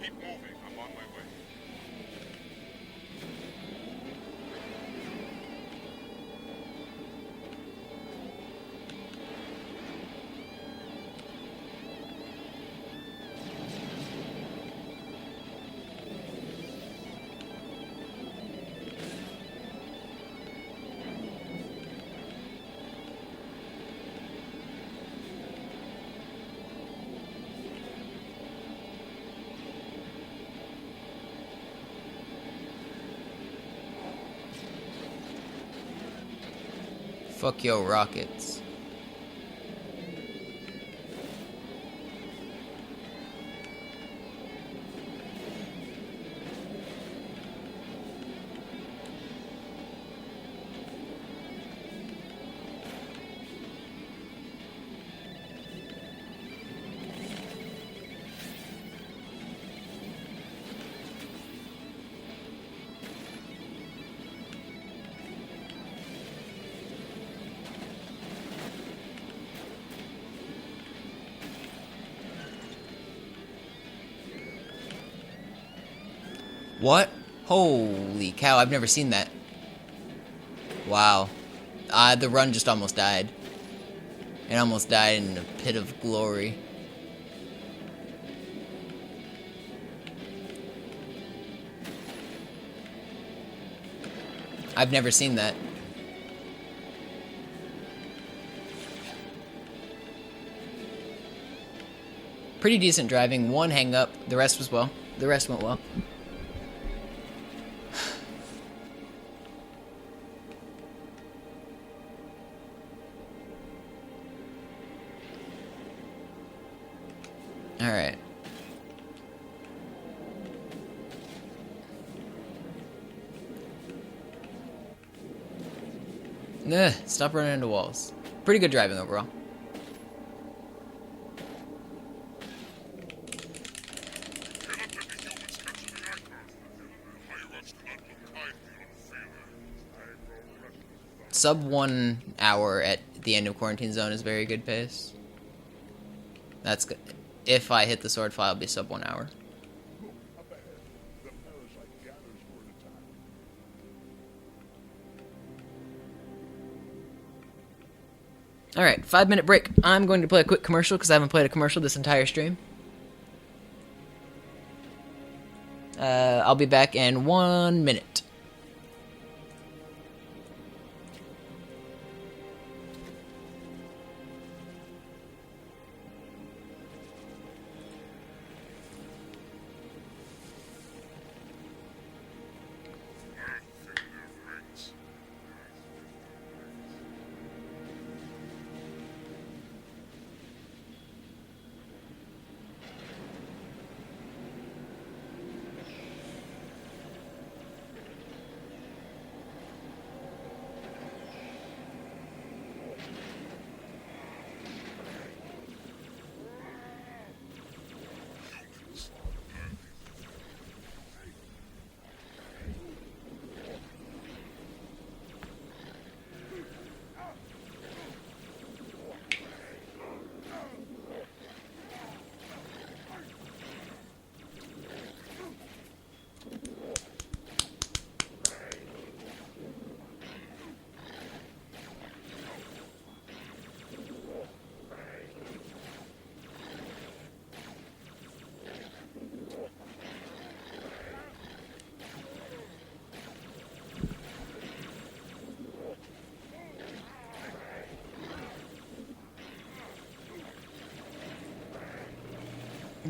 Keep moving. I'm on my way. Fuck yo rockets. What? Holy cow, I've never seen that. Wow. The run just almost died. It almost died in a pit of glory. I've never seen that. Pretty decent driving. One hang up. The rest was well. The rest went well. Alright. Stop running into walls. Pretty good driving overall. Sub 1 hour at the end of Quarantine Zone is very good pace. That's good. If I hit the sword file, it'll be sub 1 hour. Alright, 5-minute break. I'm going to play a quick commercial because I haven't played a commercial this entire stream. I'll be back in 1 minute.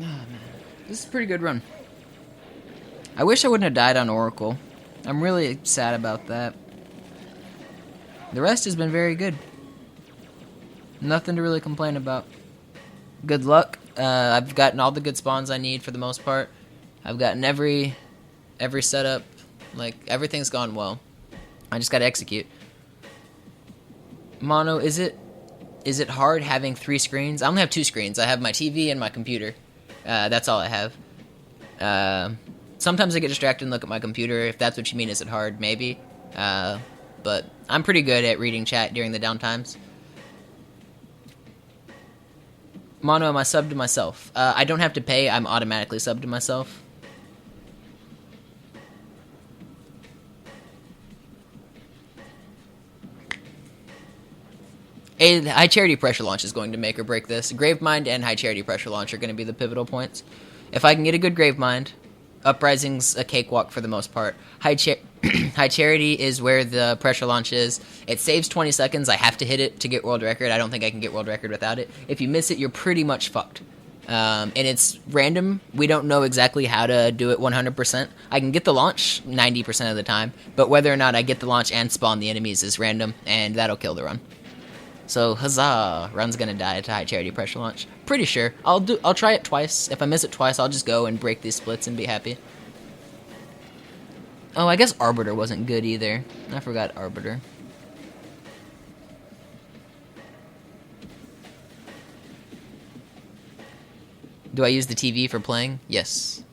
Oh, man. This is a pretty good run. I wish I wouldn't have died on Oracle. I'm really sad about that. The rest has been very good. Nothing to really complain about. Good luck. I've gotten all the good spawns I need for the most part. I've gotten every setup. Like, everything's gone well. I just gotta execute. Mono, is it hard having 3 screens? I only have 2 screens. I have my TV and my computer. That's all I have. Sometimes I get distracted and look at my computer. If that's what you mean, is it hard? Maybe. But I'm pretty good at reading chat during the downtimes. Mono, am I subbed to myself? I don't have to pay. I'm automatically subbed to myself. A high charity pressure launch is going to make or break this. Gravemind and high charity pressure launch are going to be the pivotal points. If I can get a good Gravemind, Uprising's a cakewalk for the most part. High charity is where the pressure launch is. It saves 20 seconds. I have to hit it to get world record. I don't think I can get world record without it. If you miss it, you're pretty much fucked. And it's random. We don't know exactly how to do it 100%. I can get the launch 90% of the time, but whether or not I get the launch and spawn the enemies is random, and that'll kill the run. So, huzzah! Run's gonna die to high charity pressure launch. Pretty sure. I'll try it twice. If I miss it twice, I'll just go and break these splits and be happy. Oh, I guess Arbiter wasn't good either. I forgot Arbiter. Do I use the TV for playing? Yes.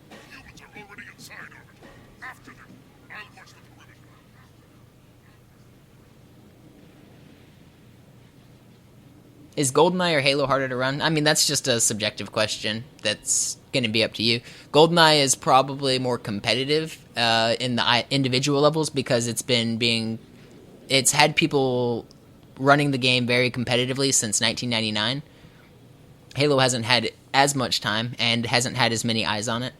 Humans are already inside Orbit. After them. I'll watch the perimeter. Is GoldenEye or Halo harder to run? I mean, that's just a subjective question. That's going to be up to you. GoldenEye is probably more competitive in the individual levels because it's had people running the game very competitively since 1999. Halo hasn't had as much time and hasn't had as many eyes on it.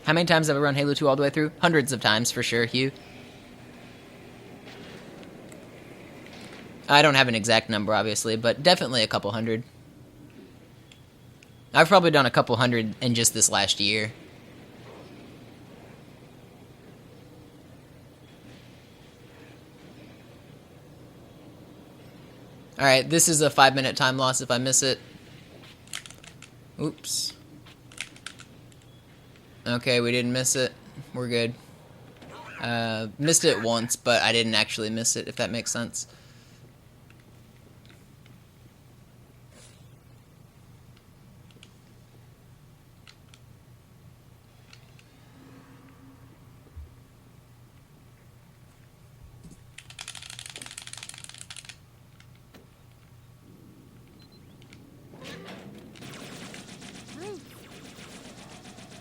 How many times have I run Halo 2 all the way through? Hundreds of times for sure, Hugh. I don't have an exact number, obviously, but definitely a couple hundred. I've probably done a couple hundred in just this last year. Alright, this is a 5-minute time loss if I miss it. Oops. Okay, we didn't miss it. We're good. Missed it once, but I didn't actually miss it, if that makes sense.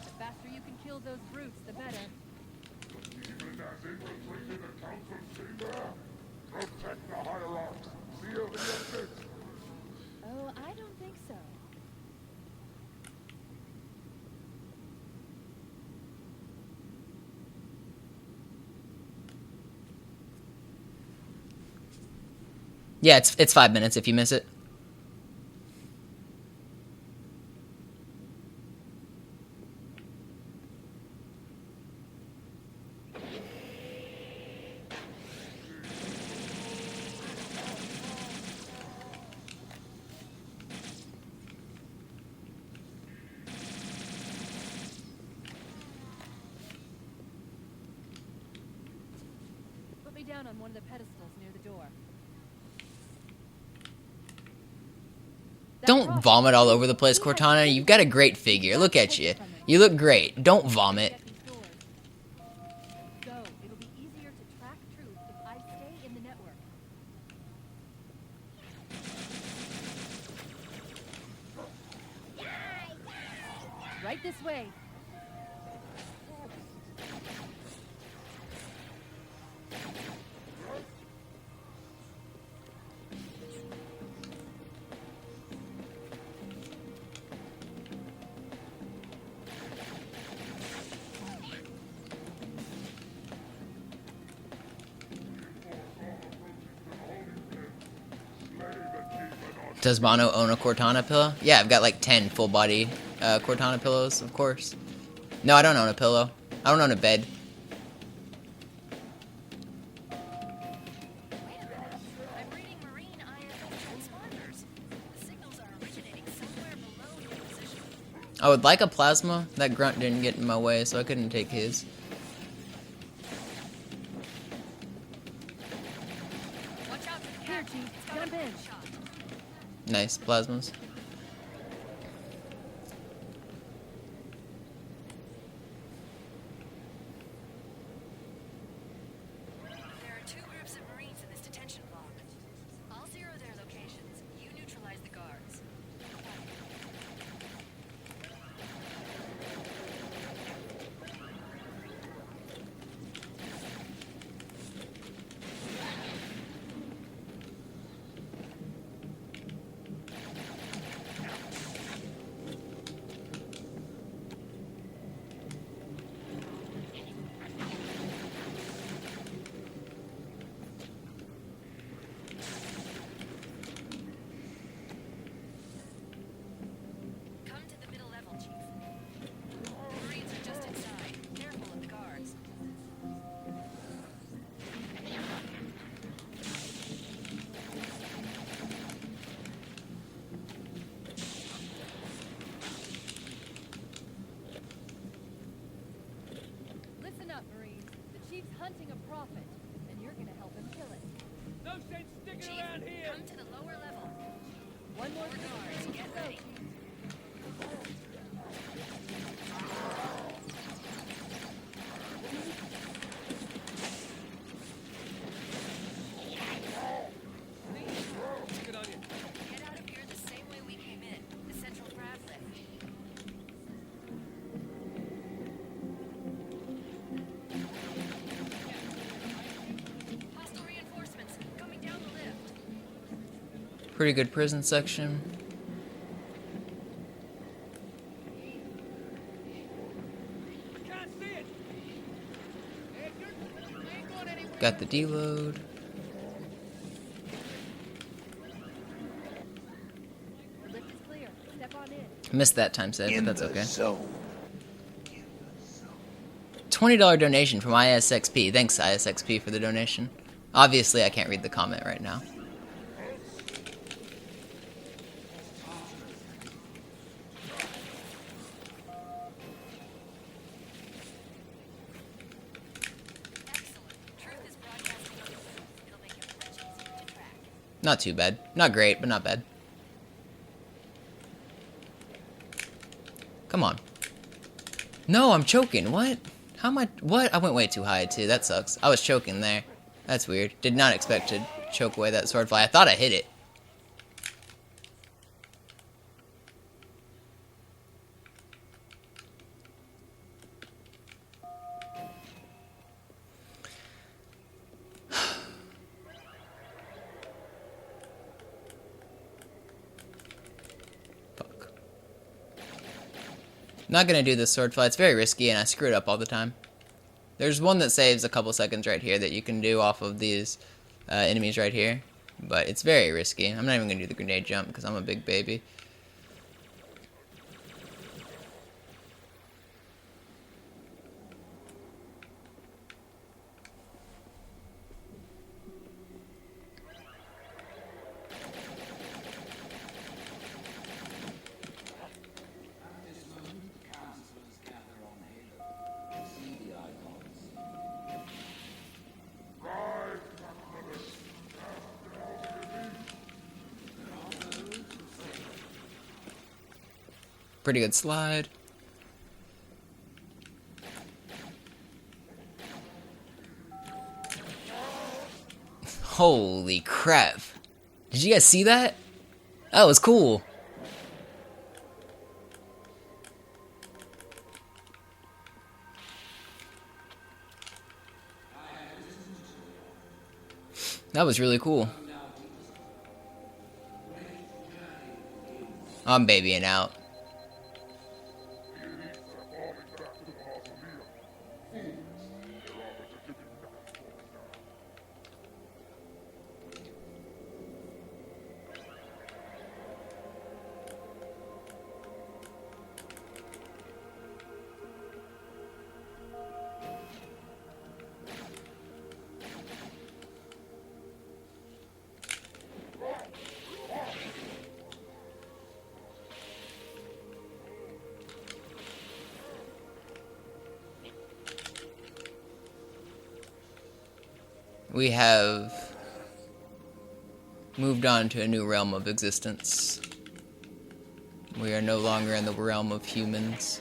The faster you can kill those brutes, the better. Even as infiltrated the council chamber, protect the hierarchs, seal the exit. Oh, I don't think so. Yeah, it's 5 minutes if you miss it. Put me down on one of the pedestals near the door. That Don't prophet- vomit all over the place, Cortana. You've got a great figure. Look at you. You look great. Don't vomit. Get these doors. So, it'll be easier to track truth if I stay in the network. Right this way. Does Mono own a Cortana pillow? Yeah, I've got like 10 full body Cortana pillows, of course. No, I don't own a pillow. I don't own a bed. Wait a minute. I'm reading marine IFS transponders. The signals are originating somewhere below your position. I would like a plasma. That grunt didn't get in my way, so I couldn't take his. Watch out for the Here, cat. Chief. It's got Jump a in. shot. Nice plasmas. There are 2 groups of Marines in this detention block. I'll zero their locations. You neutralize the guards. Come to the middle level, Chief. Marines are just inside. Careful of the guards. Listen up, Marines. The Chief's hunting a prophet, and you're gonna help him kill it. No sense sticking Chief, around here. come to the lower level. One more More guards. thing. Get ready. Get on in. Get out of here the same way we came in. The central grav lift. Hostile reinforcements coming down the lift. Pretty good prison section. I can't see it. Edgar, I ain't going anywhere. Got the deload. The lift is clear. Step on in. Missed that time save, but that's okay. Zone. $20 donation from ISXP. Thanks, ISXP, for the donation. Obviously, I can't read the comment right now. Excellent. Truth is broadcasting on the move. It'll make it much easier to track. Not too bad. Not great, but not bad. Come on. No, I'm choking. What? How am I? What? I went way too high, too. That sucks. I was choking there. That's weird. Did not expect to choke away that sword fly. I thought I hit it. Not gonna do this sword fly. It's very risky, and I screw it up all the time. There's one that saves a couple seconds right here that you can do off of these enemies right here. But it's very risky. I'm not even gonna do the grenade jump because I'm a big baby. Pretty good slide. Holy crap. Did you guys see that? That was cool. That was really cool. I'm babying out. We have moved on to a new realm of existence. We are no longer in the realm of humans.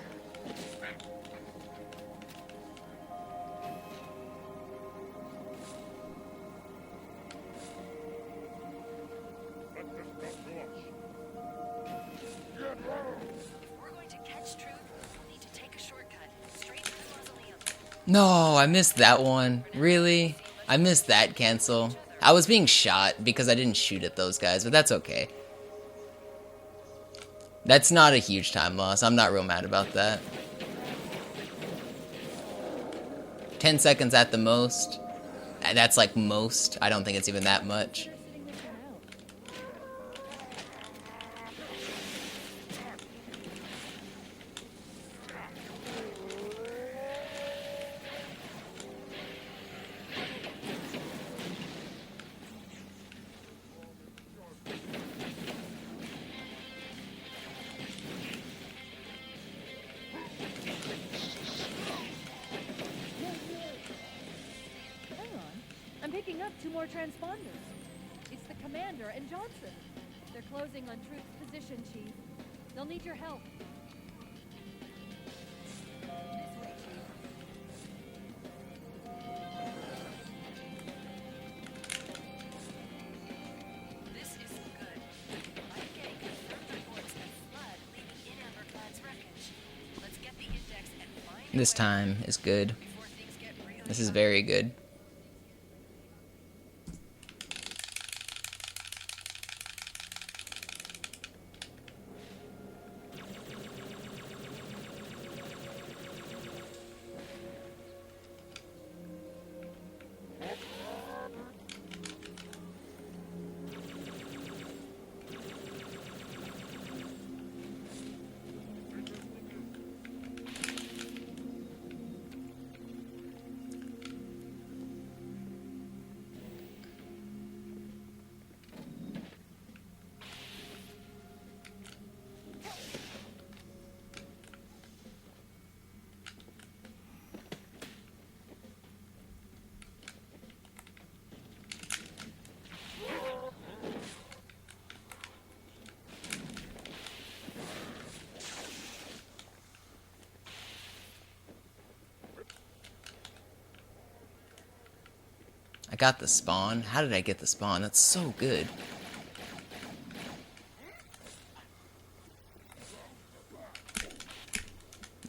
We're going to catch Truth. We'll need to take a shortcut straight to the mausoleum. No, I missed that one. Really? I missed that cancel. I was being shot because I didn't shoot at those guys, but that's okay. That's not a huge time loss. I'm not real mad about that. 10 seconds at the most. That's like most. I don't think it's even that much. I'm picking up 2 more transponders. It's the Commander and Johnson. They're closing on Truth's position, Chief. They'll need your help. This way, Chief. This is good. I'm getting confirmed reports of flood leaving in Amberclad's wreckage. Let's get the index and find This time is good. before things get real. This is very good. I got the spawn. How did I get the spawn? That's so good.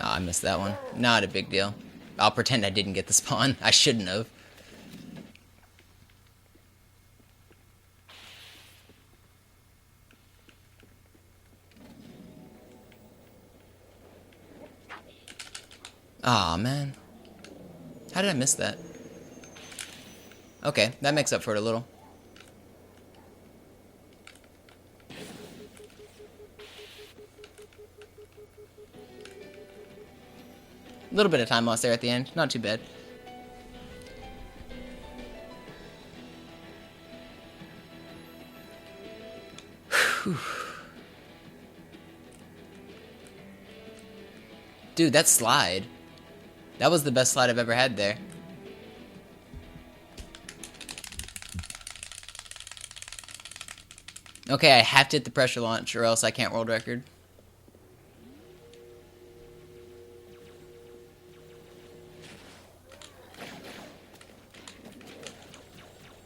Oh, I missed that one. Not a big deal. I'll pretend I didn't get the spawn. I shouldn't have. Aw, man. How did I miss that? Okay, that makes up for it a little. A little bit of time lost there at the end. Not too bad. Whew. Dude, that slide. That was the best slide I've ever had there. Okay, I have to hit the pressure launch or else I can't world record.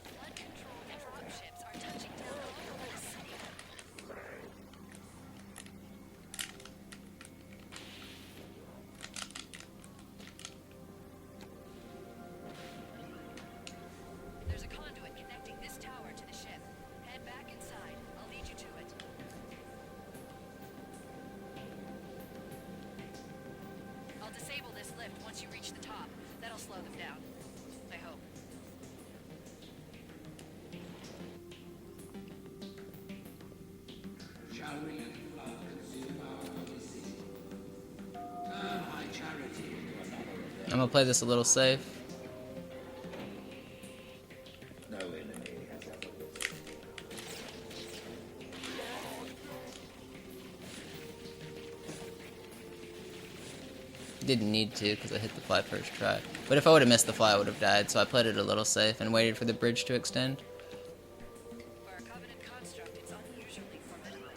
Flood control dropships are touching down all over the city. There's a conduit connecting this tower to the ship. Head back inside. I'll lead you to it. I'll disable this lift once you reach the top. That'll slow them down. I hope. I'm gonna play this a little safe. Didn't need to because I hit the fly first try. But if I would have missed the fly, I would have died. So I played it a little safe and waited for the bridge to extend. For a Covenant construct, it's unusually formidable.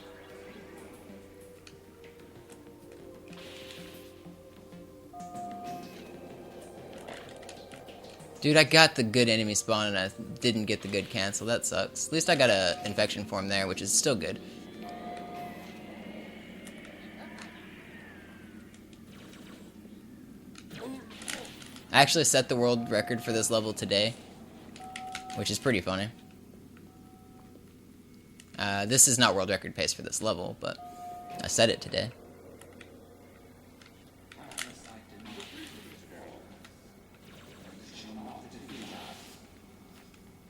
Dude, I got the good enemy spawn and I didn't get the good cancel. That sucks. At least I got a infection form there, which is still good. I actually set the world record for this level today, which is pretty funny. This is not world record pace for this level, but I set it today.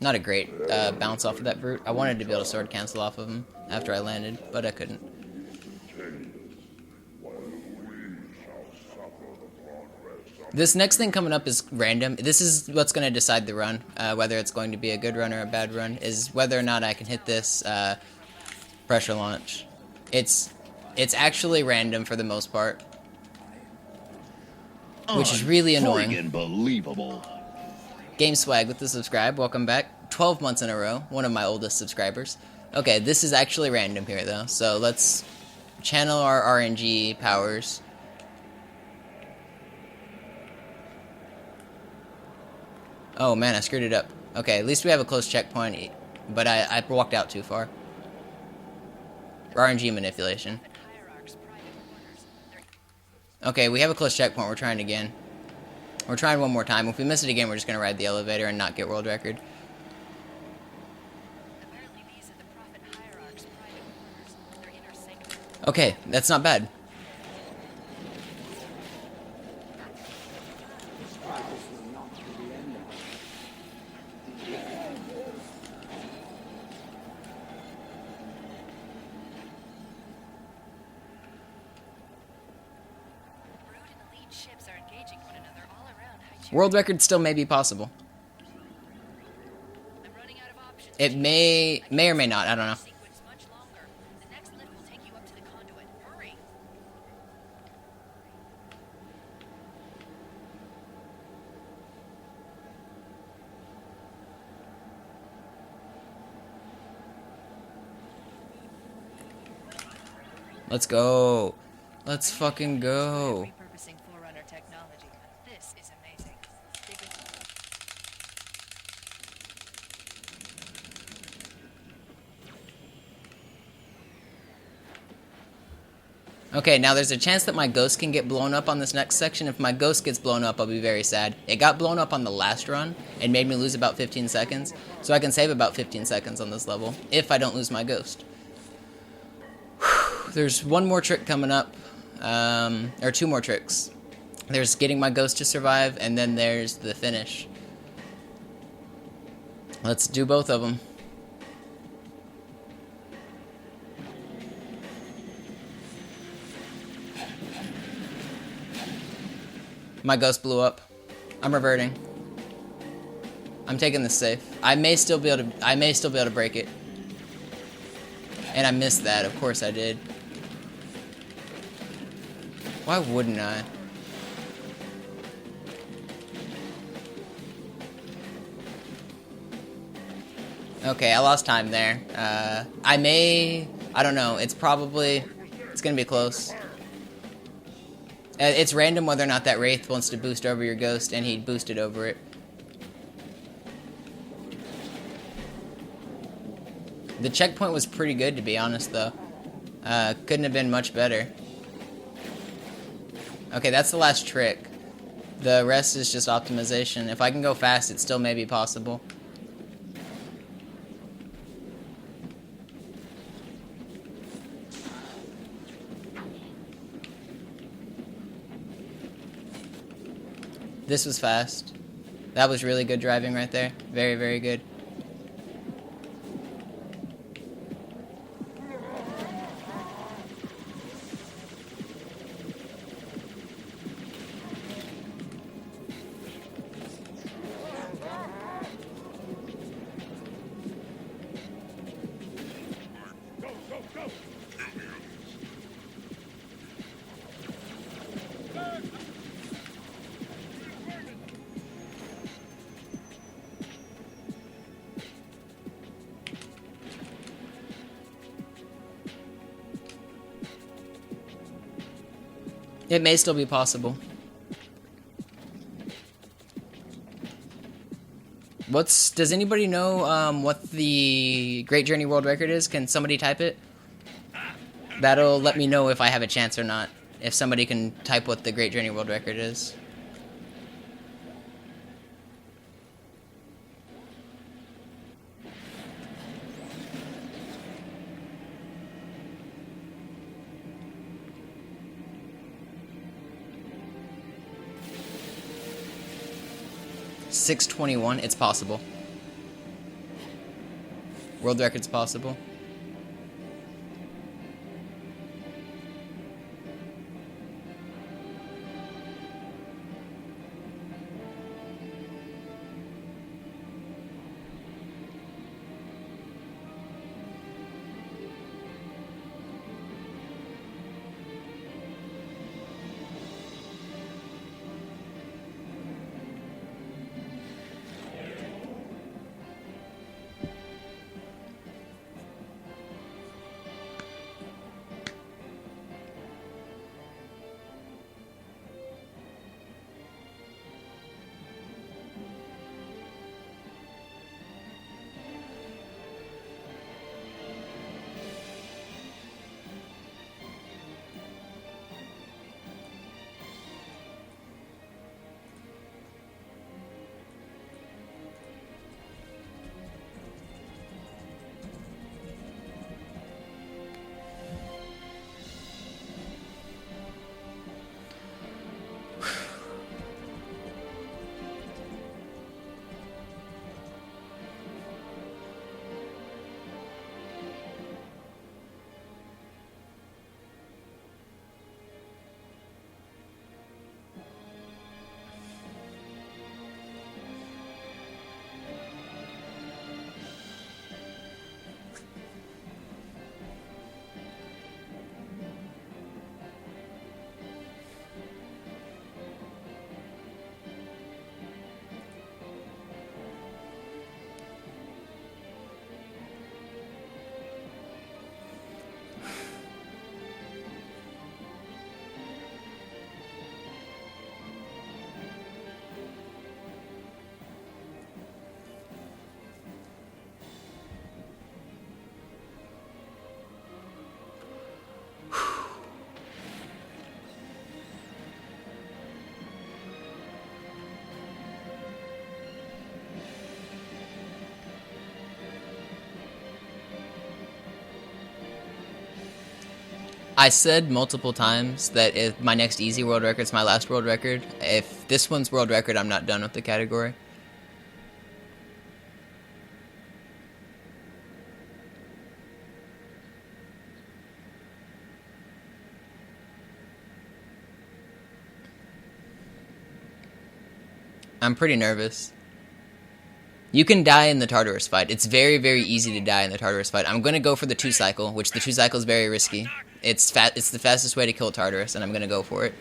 Not a great bounce off of that brute. I wanted to be able to sword cancel off of him after I landed, but I couldn't. This next thing coming up is random. This is what's going to decide the run, whether it's going to be a good run or a bad run, is whether or not I can hit this pressure launch. It's actually random for the most part, which is really annoying. Unbelievable. Game Swag with the subscribe, welcome back. 12 months in a row, one of my oldest subscribers. Okay, this is actually random here though, so let's channel our RNG powers. Oh man, I screwed it up. Okay, at least we have a close checkpoint, but I walked out too far. RNG manipulation. Okay, we have a close checkpoint, we're trying again. We're trying one more time. If we miss it again, we're just going to ride the elevator and not get world record. Apparently these are the Prophet Hierarch's private quarters. Their inner sanctum. Okay, that's not bad. Brood and elite ships are engaging one another all around High World record still may be possible. I'm running out of options. It may or may not, I don't know. Sequence much longer. The next lift will take you up to the conduit. Hurry! Let's go. Let's fucking go. Repurposing Forerunner technology. This is amazing. Okay, now there's a chance that my ghost can get blown up on this next section. If my ghost gets blown up, I'll be very sad. It got blown up on the last run and made me lose about 15 seconds. So I can save about 15 seconds on this level if I don't lose my ghost. There's one more trick coming up, or two more tricks. There's getting my ghost to survive, and then there's the finish. Let's do both of them. My ghost blew up. I'm reverting. I'm taking this safe. I may still be able to break it. And I missed that. Of course I did. Why wouldn't I? Okay, I lost time there. I don't know. It's gonna be close. It's random whether or not that Wraith wants to boost over your ghost, and he boosted over it. The checkpoint was pretty good, to be honest, though. Couldn't have been much better. Okay, that's the last trick. The rest is just optimization. If I can go fast, it still may be possible. This was fast. That was really good driving right there. Very, very good. Go, go, go! It may still be possible. Does anybody know what the Great Journey World Record is? Can somebody type it? That'll let me know if I have a chance or not. If somebody can type what the Great Journey World Record is. .621, it's possible. World record's possible. I said multiple times that if my next easy world record is my last world record. If this one's world record, I'm not done with the category. I'm pretty nervous. You can die in the Tartarus fight. It's very, very easy to die in the Tartarus fight. I'm going to go for the 2-cycle, which the 2-cycle is very risky. It's the fastest way to kill Tartarus, and I'm going to go for it.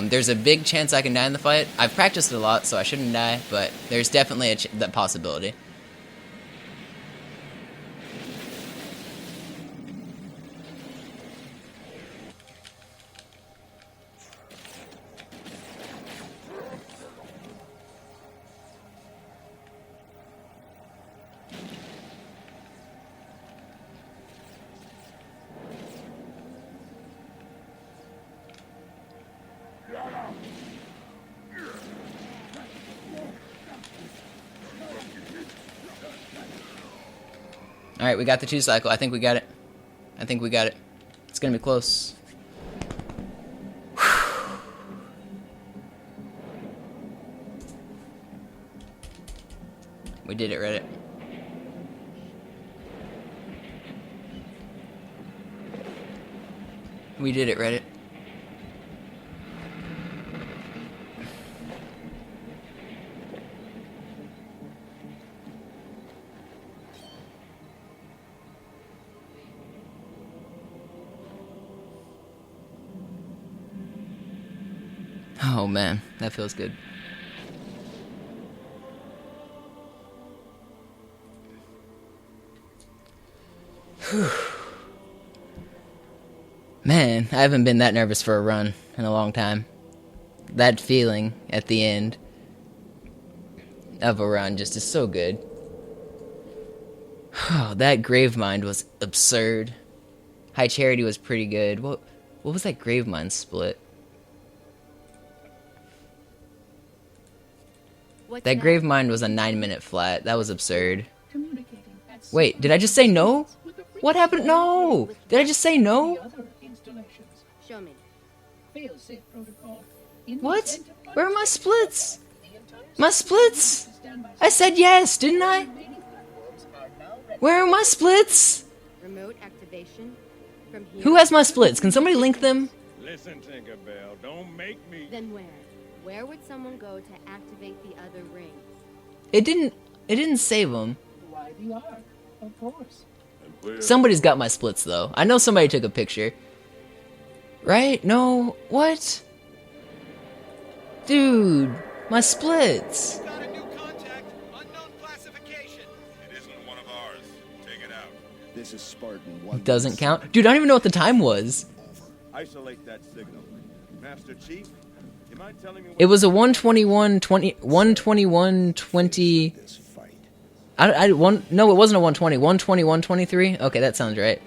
There's a big chance I can die in the fight. I've practiced it a lot, so I shouldn't die, but there's definitely that possibility. Alright, we got the 2-cycle. I think we got it. I think we got it. It's gonna be close. We did it, Reddit. We did it, Reddit. Oh man, that feels good. Whew. Man, I haven't been that nervous for a run in a long time. That feeling at the end of a run just is so good. Oh, that Gravemind was absurd. High Charity was pretty good. What was that Gravemind split? That Gravemind was a 9-minute flat. That was absurd. Wait, did I just say no? What happened? No! Did I just say no? Show me. What? Where are my splits? My splits? I said yes, didn't I? Where are my splits? Remote activation from here. Who has my splits? Can somebody link them? Listen, Tinkerbell, don't make me. Then where? Where would someone go to activate the other ring? It didn't save them. Why the R? Of course. Somebody's got my splits though. I know somebody took a picture. Right? No. What? Dude, my splits. Got a new contact. Unknown classification. It isn't one of ours. Take it out. This is Spartan 1. Doesn't count. Dude, I don't even know what the time was. Isolate that signal. Master Chief, you mind telling me what It was a 121-20. This fight. No, it wasn't a 120. 121-23? Okay, that sounds right.